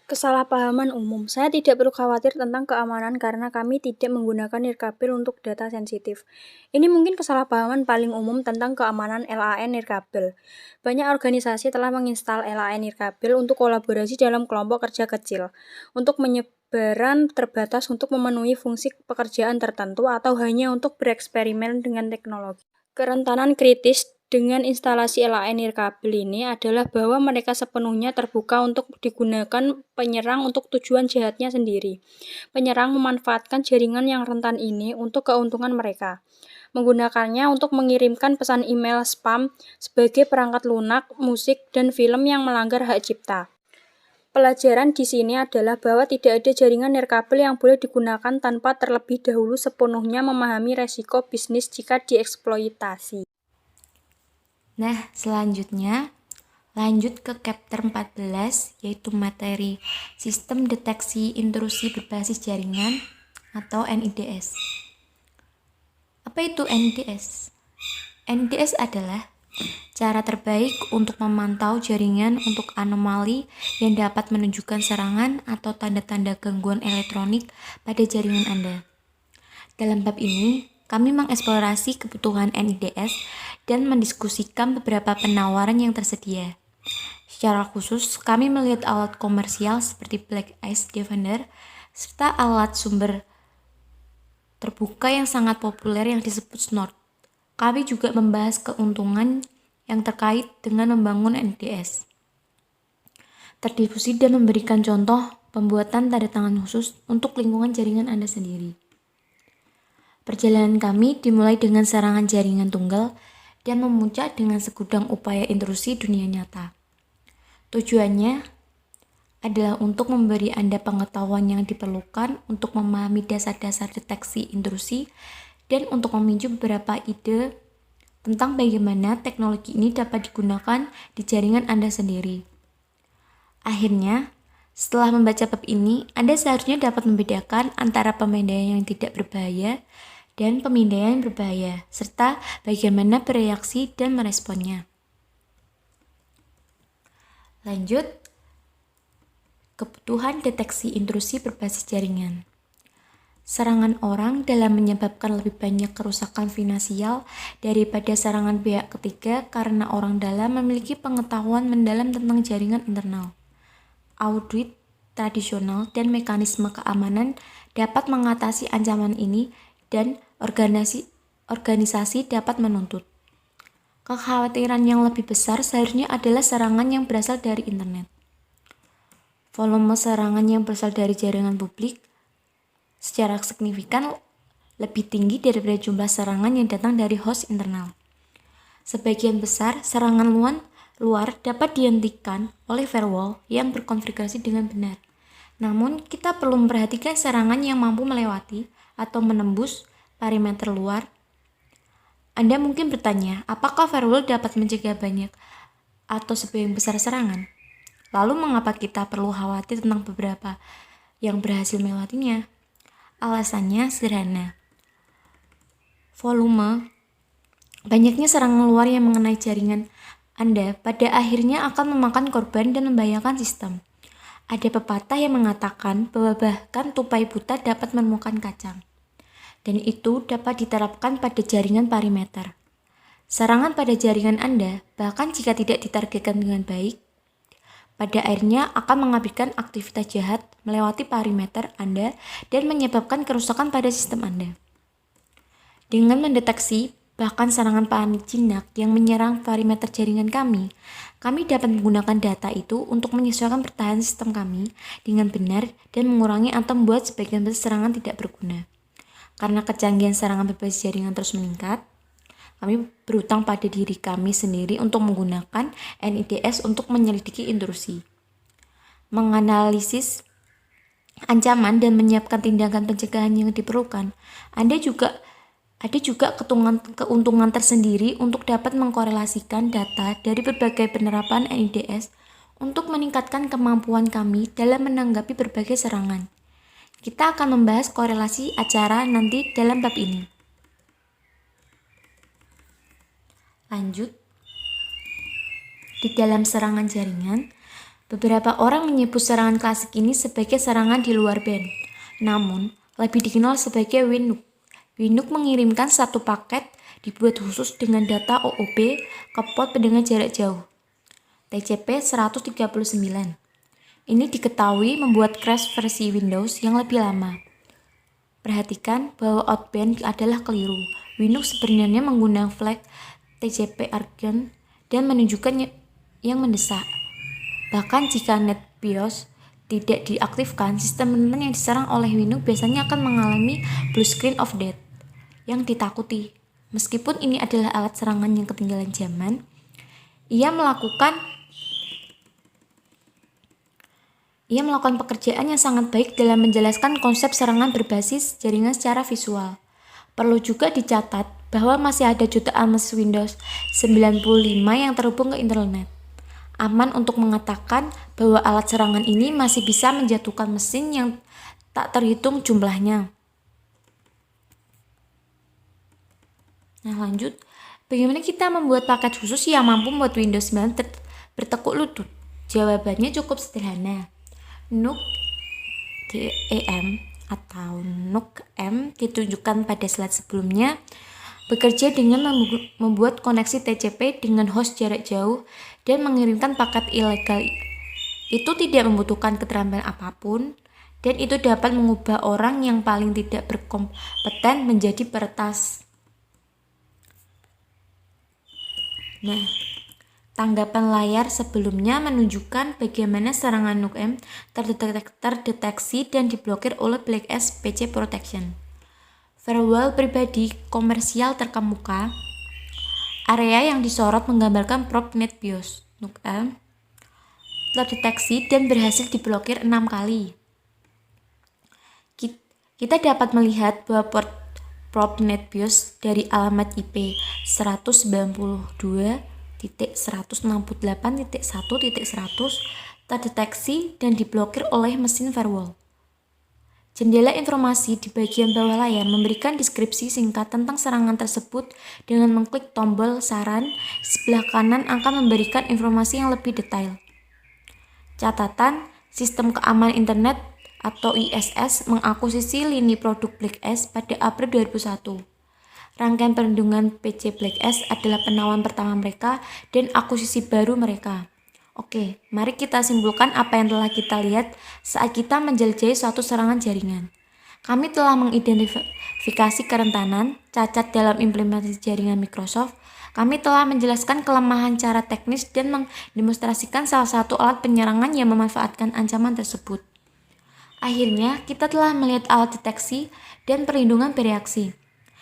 Kesalahpahaman umum. Saya tidak perlu khawatir tentang keamanan karena kami tidak menggunakan nirkabel untuk data sensitif. Ini mungkin kesalahpahaman paling umum tentang keamanan LAN nirkabel. Banyak organisasi telah menginstal LAN nirkabel untuk kolaborasi dalam kelompok kerja kecil, untuk penyebaran terbatas untuk memenuhi fungsi pekerjaan tertentu atau hanya untuk bereksperimen dengan teknologi. Kerentanan kritis dengan instalasi LAN nirkabel ini adalah bahwa mereka sepenuhnya terbuka untuk digunakan penyerang untuk tujuan jahatnya sendiri. Penyerang memanfaatkan jaringan yang rentan ini untuk keuntungan mereka, menggunakannya untuk mengirimkan pesan email spam sebagai perangkat lunak, musik, dan film yang melanggar hak cipta. Pelajaran di sini adalah bahwa tidak ada jaringan nirkabel yang boleh digunakan tanpa terlebih dahulu sepenuhnya memahami resiko bisnis jika dieksploitasi. Nah, selanjutnya lanjut ke chapter 14, yaitu materi Sistem Deteksi Intrusi Berbasis Jaringan atau NIDS. Apa itu NIDS? NIDS adalah cara terbaik untuk memantau jaringan untuk anomali yang dapat menunjukkan serangan atau tanda-tanda gangguan elektronik pada jaringan Anda. Dalam bab ini, kami mengeksplorasi kebutuhan NIDS dan mendiskusikan beberapa penawaran yang tersedia. Secara khusus, kami melihat alat komersial seperti Black Ice Defender, serta alat sumber terbuka yang sangat populer yang disebut Snort. Kami juga membahas keuntungan yang terkait dengan membangun NIDS, terdistribusi dan memberikan contoh pembuatan tanda tangan khusus untuk lingkungan jaringan Anda sendiri. Perjalanan kami dimulai dengan serangan jaringan tunggal dan memuncak dengan segudang upaya intrusi dunia nyata. Tujuannya adalah untuk memberi Anda pengetahuan yang diperlukan untuk memahami dasar-dasar deteksi intrusi dan untuk memicu beberapa ide tentang bagaimana teknologi ini dapat digunakan di jaringan Anda sendiri. Akhirnya, setelah membaca bab ini, Anda seharusnya dapat membedakan antara pemindaian yang tidak berbahaya dan pemindaian yang berbahaya, serta bagaimana bereaksi dan meresponnya. Lanjut, kebutuhan deteksi intrusi berbasis jaringan. Serangan orang dalam menyebabkan lebih banyak kerusakan finansial daripada serangan pihak ketiga karena orang dalam memiliki pengetahuan mendalam tentang jaringan internal. Audit tradisional dan mekanisme keamanan dapat mengatasi ancaman ini dan organisasi dapat menuntut. Kekhawatiran yang lebih besar seharusnya adalah serangan yang berasal dari internet. Volume serangan yang berasal dari jaringan publik secara signifikan lebih tinggi daripada jumlah serangan yang datang dari host internal. Sebagian besar serangan luar dapat dihentikan oleh firewall yang berkonfigurasi dengan benar. Namun, kita perlu memperhatikan serangan yang mampu melewati atau menembus perimeter luar. Anda mungkin bertanya, apakah firewall dapat mencegah banyak atau sebagian besar serangan? Lalu mengapa kita perlu khawatir tentang beberapa yang berhasil melewatinya? Alasannya sederhana. Banyaknya serangan luar yang mengenai jaringan Anda pada akhirnya akan memakan korban dan membahayakan sistem. Ada pepatah yang mengatakan bahwa bahkan tupai buta dapat menemukan kacang. Dan itu dapat diterapkan pada jaringan perimeter. Serangan pada jaringan Anda, bahkan jika tidak ditargetkan dengan baik, pada akhirnya akan mengabaikan aktivitas jahat melewati perimeter Anda dan menyebabkan kerusakan pada sistem Anda. Dengan mendeteksi bahkan serangan panik jinak yang menyerang perimeter jaringan kami dapat menggunakan data itu untuk menyesuaikan pertahanan sistem kami dengan benar dan mengurangi atau membuat sebagian besar serangan tidak berguna. Karena kecanggihan serangan berbasis jaringan terus meningkat, kami berutang pada diri kami sendiri untuk menggunakan NIDS untuk menyelidiki intrusi, menganalisis ancaman dan menyiapkan tindakan pencegahan yang diperlukan. Ada juga keuntungan tersendiri untuk dapat mengkorelasikan data dari berbagai penerapan NIDS untuk meningkatkan kemampuan kami dalam menanggapi berbagai serangan. Kita akan membahas korelasi acara nanti dalam bab ini. Lanjut, di dalam serangan jaringan, beberapa orang menyebut serangan klasik ini sebagai serangan di luar band, namun lebih dikenal sebagai WINUK. WINUK mengirimkan satu paket dibuat khusus dengan data OOB ke port pendengar jarak jauh, TCP/139. Ini diketahui membuat crash versi Windows yang lebih lama. Perhatikan bahwa outbound adalah keliru. WINUK sebenarnya menggunakan flag TCP urgent dan menunjukkan yang mendesak. Bahkan jika NetBIOS tidak diaktifkan, sistem penerbangan yang diserang oleh WINUK biasanya akan mengalami blue screen of death yang ditakuti. Meskipun ini adalah alat serangan yang ketinggalan zaman, ia melakukan pekerjaan yang sangat baik dalam menjelaskan konsep serangan berbasis jaringan secara visual. Perlu juga dicatat bahwa masih ada jutaan mesin Windows 95 yang terhubung ke internet. Aman untuk mengatakan bahwa alat serangan ini masih bisa menjatuhkan mesin yang tak terhitung jumlahnya. Nah, lanjut. Bagaimana kita membuat paket khusus yang mampu membuat Windows 9 bertekuk lutut? Jawabannya cukup sederhana. NUC DEM atau NUC-M ditunjukkan pada slide sebelumnya bekerja dengan membuat koneksi TCP dengan host jarak jauh dan mengirimkan paket ilegal. Itu tidak membutuhkan keterampilan apapun dan itu dapat mengubah orang yang paling tidak berkompeten menjadi peretas. Nah, tanggapan layar sebelumnya menunjukkan bagaimana serangan NUC-M terdeteksi dan diblokir oleh BlackS PC Protection. Firewall pribadi komersial terkemuka. Area yang disorot menggambarkan probe NetBIOS NUC-M terdeteksi dan berhasil diblokir 6 kali. Kita dapat melihat bahwa port probe NetBIOS dari alamat IP 192.168.1.100 terdeteksi dan diblokir oleh mesin firewall. Jendela informasi di bagian bawah layar memberikan deskripsi singkat tentang serangan tersebut. Dengan mengklik tombol saran, sebelah kanan akan memberikan informasi yang lebih detail. Catatan, Sistem Keamanan Internet atau ISS mengakuisisi lini produk BlackS pada April 2001. Rangkaian perlindungan PC BlackS adalah penawaran pertama mereka dan akuisisi baru mereka. Oke, mari kita simpulkan apa yang telah kita lihat saat kita menjelajahi suatu serangan jaringan. Kami telah mengidentifikasi kerentanan, cacat dalam implementasi jaringan Microsoft. Kami telah menjelaskan kelemahan cara teknis dan mendemonstrasikan salah satu alat penyerangan yang memanfaatkan ancaman tersebut. Akhirnya, kita telah melihat alat deteksi dan perlindungan bereaksi.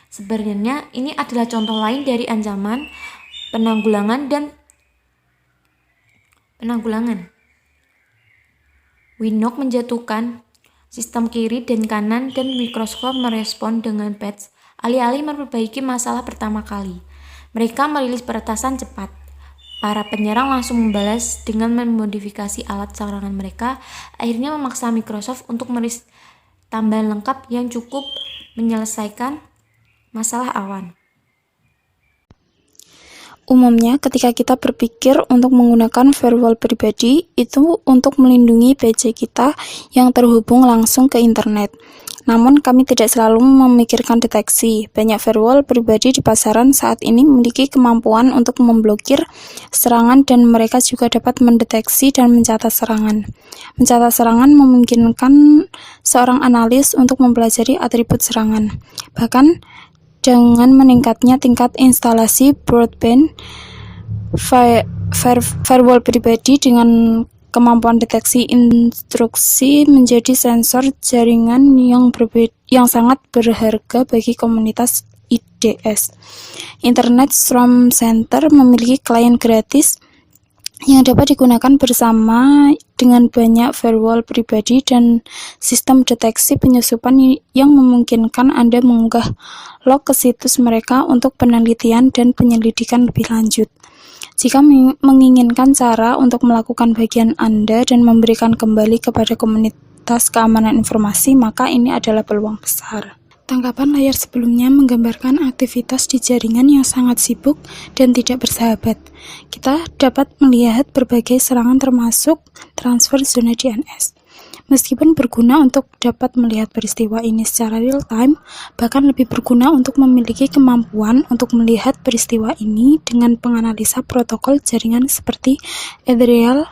Sebenarnya, ini adalah contoh lain dari ancaman, penanggulangan. WINUK menjatuhkan sistem kiri dan kanan dan Microsoft merespon dengan patch alih-alih memperbaiki masalah pertama kali. Mereka merilis peretasan cepat. Para penyerang langsung membalas dengan memodifikasi alat serangan mereka, akhirnya memaksa Microsoft untuk merilis tambahan lengkap yang cukup menyelesaikan masalah awan. Umumnya, ketika kita berpikir untuk menggunakan firewall pribadi, itu untuk melindungi PC kita yang terhubung langsung ke internet. Namun, kami tidak selalu memikirkan deteksi. Banyak firewall pribadi di pasaran saat ini memiliki kemampuan untuk memblokir serangan dan mereka juga dapat mendeteksi dan mencatat serangan. Mencatat serangan memungkinkan seorang analis untuk mempelajari atribut serangan. Bahkan, dengan meningkatnya tingkat instalasi broadband, firewall pribadi dengan kemampuan deteksi intrusi menjadi sensor jaringan yang sangat berharga bagi komunitas IDS. Internet Storm Center memiliki klien gratis yang dapat digunakan bersama dengan banyak firewall pribadi dan sistem deteksi penyusupan yang memungkinkan Anda mengunggah log ke situs mereka untuk penelitian dan penyelidikan lebih lanjut. Jika menginginkan cara untuk melakukan bagian Anda dan memberikan kembali kepada komunitas keamanan informasi, maka ini adalah peluang besar. Tangkapan layar sebelumnya menggambarkan aktivitas di jaringan yang sangat sibuk dan tidak bersahabat. Kita dapat melihat berbagai serangan termasuk transfer zona DNS. Meskipun berguna untuk dapat melihat peristiwa ini secara real time, bahkan lebih berguna untuk memiliki kemampuan untuk melihat peristiwa ini dengan penganalisa protokol jaringan seperti Ethereal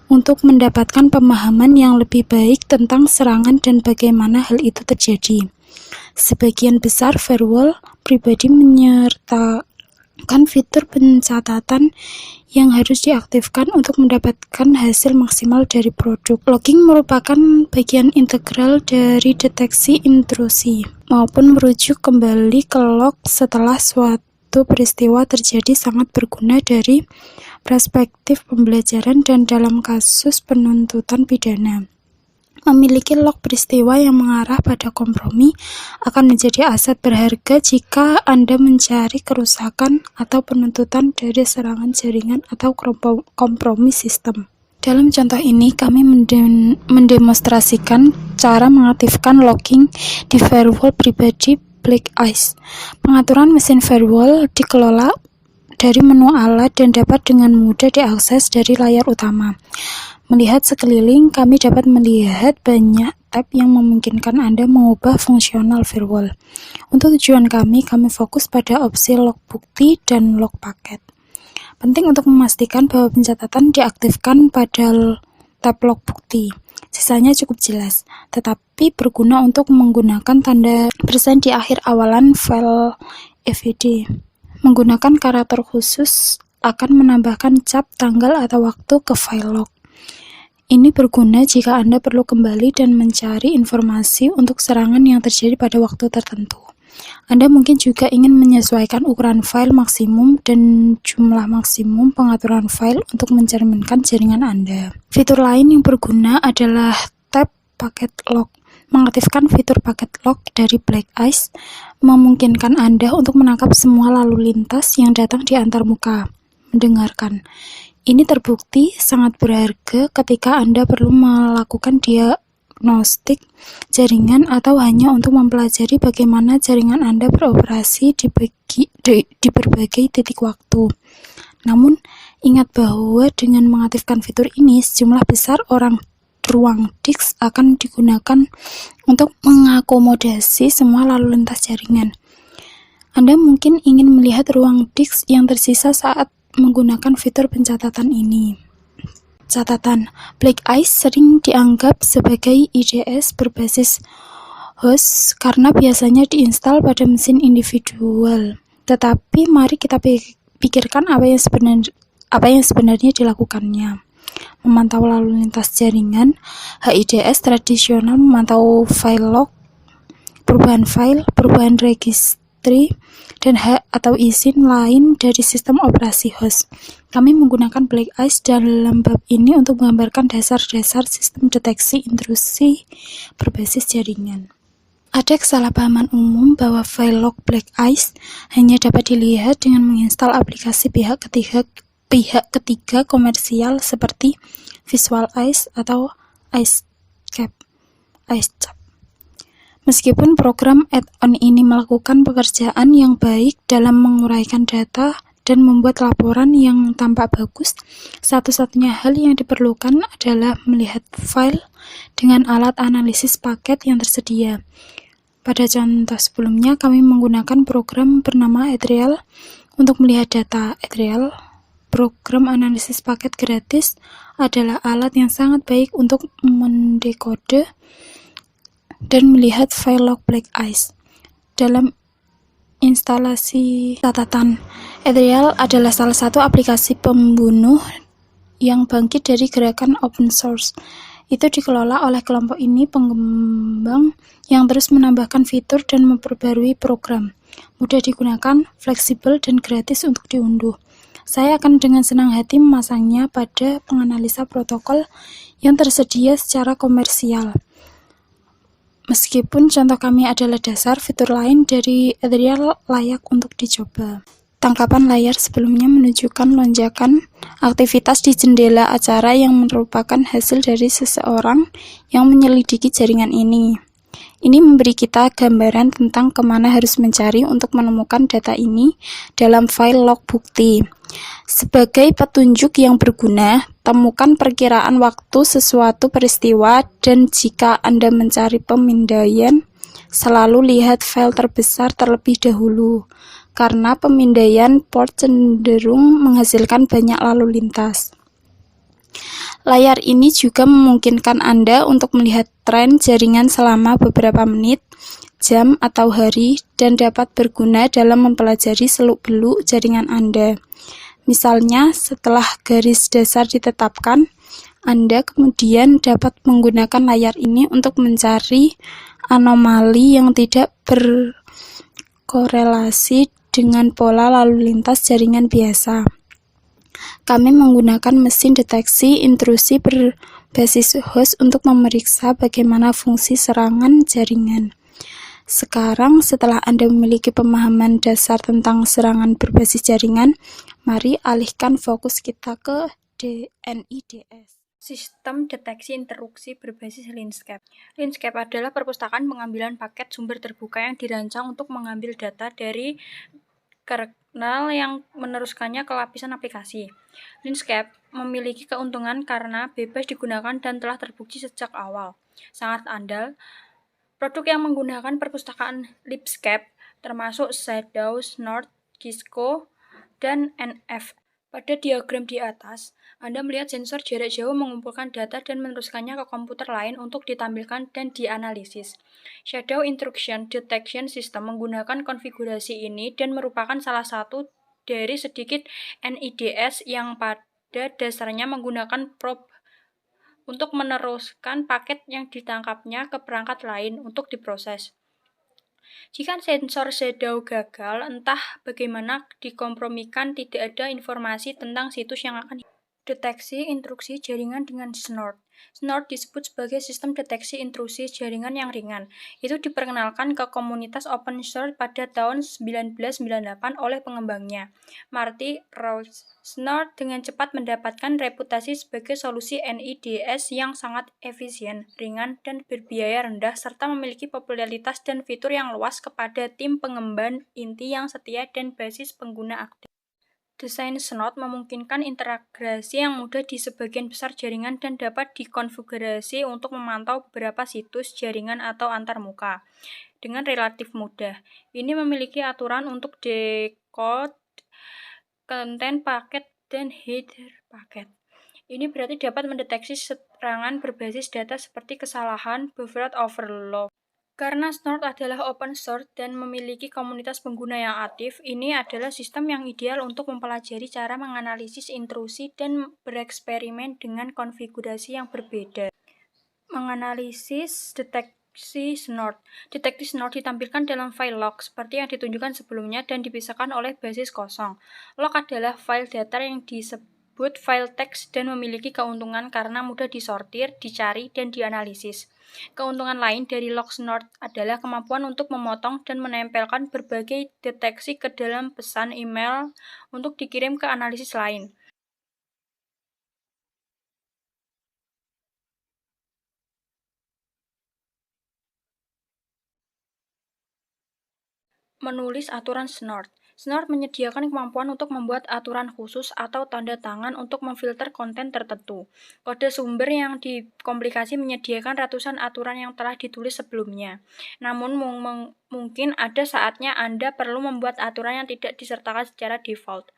untuk mendapatkan pemahaman yang lebih baik tentang serangan dan bagaimana hal itu terjadi. Sebagian besar firewall pribadi menyertakan fitur pencatatan yang harus diaktifkan untuk mendapatkan hasil maksimal dari produk. Logging merupakan bagian integral dari deteksi intrusi, maupun merujuk kembali ke log setelah suatu peristiwa terjadi sangat berguna dari perspektif pembelajaran dan dalam kasus penuntutan pidana. Memiliki log peristiwa yang mengarah pada kompromi akan menjadi aset berharga jika Anda mencari kerusakan atau penuntutan dari serangan jaringan atau kompromi sistem. Dalam contoh ini, kami mendemonstrasikan cara mengaktifkan logging di firewall pribadi Black Ice. Pengaturan mesin firewall dikelola dari menu alat dan dapat dengan mudah diakses dari layar utama. Melihat sekeliling, kami dapat melihat banyak tab yang memungkinkan Anda mengubah fungsional firewall. Untuk tujuan kami fokus pada opsi log bukti dan log paket. Penting untuk memastikan bahwa pencatatan diaktifkan pada tab log bukti. Sisanya cukup jelas, tetapi berguna untuk menggunakan tanda persen di akhir awalan file FED. Menggunakan karakter khusus akan menambahkan cap, tanggal, atau waktu ke file log. Ini berguna jika Anda perlu kembali dan mencari informasi untuk serangan yang terjadi pada waktu tertentu. Anda mungkin juga ingin menyesuaikan ukuran file maksimum dan jumlah maksimum pengaturan file untuk mencerminkan jaringan Anda. Fitur lain yang berguna adalah tab paket log. Mengaktifkan fitur paket log dari Black Ice memungkinkan Anda untuk menangkap semua lalu lintas yang datang di antar muka. Mendengarkan. Ini terbukti sangat berharga ketika Anda perlu melakukan diagnostik jaringan atau hanya untuk mempelajari bagaimana jaringan Anda beroperasi di berbagai titik waktu. Namun, ingat bahwa dengan mengaktifkan fitur ini, sejumlah besar ruang disk akan digunakan untuk mengakomodasi semua lalu lintas jaringan. Anda mungkin ingin melihat ruang disk yang tersisa saat menggunakan fitur pencatatan ini. Catatan, Black Ice sering dianggap sebagai IDS berbasis host karena biasanya diinstal pada mesin individual. Tetapi mari kita pikirkan apa yang sebenarnya dilakukannya. Memantau lalu lintas jaringan, HIDS tradisional memantau file log, perubahan registry, dan hak atau izin lain dari sistem operasi host. Kami menggunakan Black Ice dalam bab ini untuk menggambarkan dasar-dasar sistem deteksi intrusi berbasis jaringan. Ada kesalahpahaman umum bahwa file log Black Ice hanya dapat dilihat dengan menginstal aplikasi pihak ketiga komersial seperti Visual Ice atau IceCap. Meskipun program add-on ini melakukan pekerjaan yang baik dalam menguraikan data dan membuat laporan yang tampak bagus, satu-satunya hal yang diperlukan adalah melihat file dengan alat analisis paket yang tersedia. Pada contoh sebelumnya, kami menggunakan program bernama Ethereal untuk melihat data. Ethereal, program analisis paket gratis, adalah alat yang sangat baik untuk mendekode dan melihat file log Black Ice. Dalam instalasi catatan, Ethereal adalah salah satu aplikasi pembunuh yang bangkit dari gerakan open source. Itu dikelola oleh kelompok ini pengembang yang terus menambahkan fitur dan memperbarui program. Mudah digunakan, fleksibel, dan gratis untuk diunduh. Saya akan dengan senang hati memasangnya pada penganalisa protokol yang tersedia secara komersial. Meskipun contoh kami adalah dasar, fitur lain dari Ethereal layak untuk dicoba. Tangkapan layar sebelumnya menunjukkan lonjakan aktivitas di jendela acara yang merupakan hasil dari seseorang yang menyelidiki jaringan ini. Ini memberi kita gambaran tentang kemana harus mencari untuk menemukan data ini dalam file log bukti. Sebagai petunjuk yang berguna, temukan perkiraan waktu sesuatu peristiwa, dan jika Anda mencari pemindaian, selalu lihat file terbesar terlebih dahulu, karena pemindaian port cenderung menghasilkan banyak lalu lintas. Layar ini juga memungkinkan Anda untuk melihat tren jaringan selama beberapa menit, jam, atau hari, dan dapat berguna dalam mempelajari seluk-beluk jaringan Anda. Misalnya, setelah garis dasar ditetapkan, Anda kemudian dapat menggunakan layar ini untuk mencari anomali yang tidak berkorelasi dengan pola lalu lintas jaringan biasa. Kami menggunakan mesin deteksi intrusi berbasis host untuk memeriksa bagaimana fungsi serangan jaringan. Sekarang, setelah Anda memiliki pemahaman dasar tentang serangan berbasis jaringan, mari alihkan fokus kita ke NIDS. Sistem deteksi interupsi berbasis Linscape. Linscape adalah perpustakaan pengambilan paket sumber terbuka yang dirancang untuk mengambil data dari kernel yang meneruskannya ke lapisan aplikasi. Linscape memiliki keuntungan karena bebas digunakan dan telah terbukti sejak awal. Sangat andal. Produk yang menggunakan perpustakaan Linscape termasuk Shadow, Snort, Cisco, dan NF. Pada diagram di atas, Anda melihat sensor jarak jauh mengumpulkan data dan meneruskannya ke komputer lain untuk ditampilkan dan dianalisis. Shadow Intrusion Detection System menggunakan konfigurasi ini dan merupakan salah satu dari sedikit NIDS yang pada dasarnya menggunakan probe untuk meneruskan paket yang ditangkapnya ke perangkat lain untuk diproses. Jika sensor shadow gagal, entah bagaimana dikompromikan, tidak ada informasi tentang situs yang akan deteksi intrusi jaringan dengan Snort. Snort disebut sebagai sistem deteksi intrusi jaringan yang ringan. Itu diperkenalkan ke komunitas open source pada tahun 1998 oleh pengembangnya, Marty Rose. Snort dengan cepat mendapatkan reputasi sebagai solusi NIDS yang sangat efisien, ringan, dan berbiaya rendah, serta memiliki popularitas dan fitur yang luas kepada tim pengembang inti yang setia dan basis pengguna aktif. Desain Snort memungkinkan integrasi yang mudah di sebagian besar jaringan dan dapat dikonfigurasi untuk memantau beberapa situs jaringan atau antarmuka dengan relatif mudah. Ini memiliki aturan untuk decode konten paket dan header paket. Ini berarti dapat mendeteksi serangan berbasis data seperti kesalahan, buffer overflow. Karena Snort adalah open source dan memiliki komunitas pengguna yang aktif, ini adalah sistem yang ideal untuk mempelajari cara menganalisis intrusi dan bereksperimen dengan konfigurasi yang berbeda. Menganalisis deteksi Snort. Deteksi Snort ditampilkan dalam file log, seperti yang ditunjukkan sebelumnya dan dipisahkan oleh basis kosong. Log adalah file data yang disebut file teks dan memiliki keuntungan karena mudah disortir, dicari, dan dianalisis. Keuntungan lain dari lock snort adalah kemampuan untuk memotong dan menempelkan berbagai deteksi ke dalam pesan email untuk dikirim ke analisis lain. Menulis aturan snort. Snort menyediakan kemampuan untuk membuat aturan khusus atau tanda tangan untuk memfilter konten tertentu. Kode sumber yang dikomplikasi menyediakan ratusan aturan yang telah ditulis sebelumnya. Namun mungkin ada saatnya Anda perlu membuat aturan yang tidak disertakan secara default.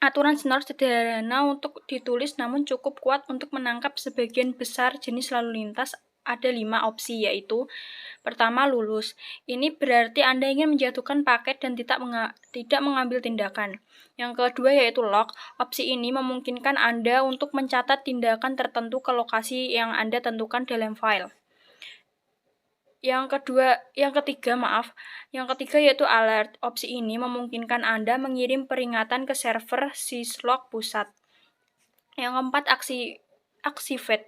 Aturan snort sederhana untuk ditulis namun cukup kuat untuk menangkap sebagian besar jenis lalu lintas. Ada 5 opsi, yaitu pertama, lulus. Ini berarti Anda ingin menjatuhkan paket dan tidak mengambil tindakan. Yang kedua yaitu lock. Opsi ini memungkinkan Anda untuk mencatat tindakan tertentu ke lokasi yang Anda tentukan dalam file. Yang ketiga yaitu alert. Opsi ini memungkinkan Anda mengirim peringatan ke server syslog pusat. Yang keempat, activate.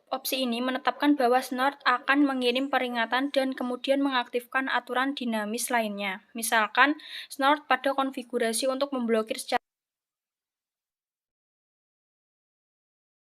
Opsi ini menetapkan bahwa snort akan mengirim peringatan dan kemudian mengaktifkan aturan dinamis lainnya. Misalkan, snort pada konfigurasi untuk memblokir secara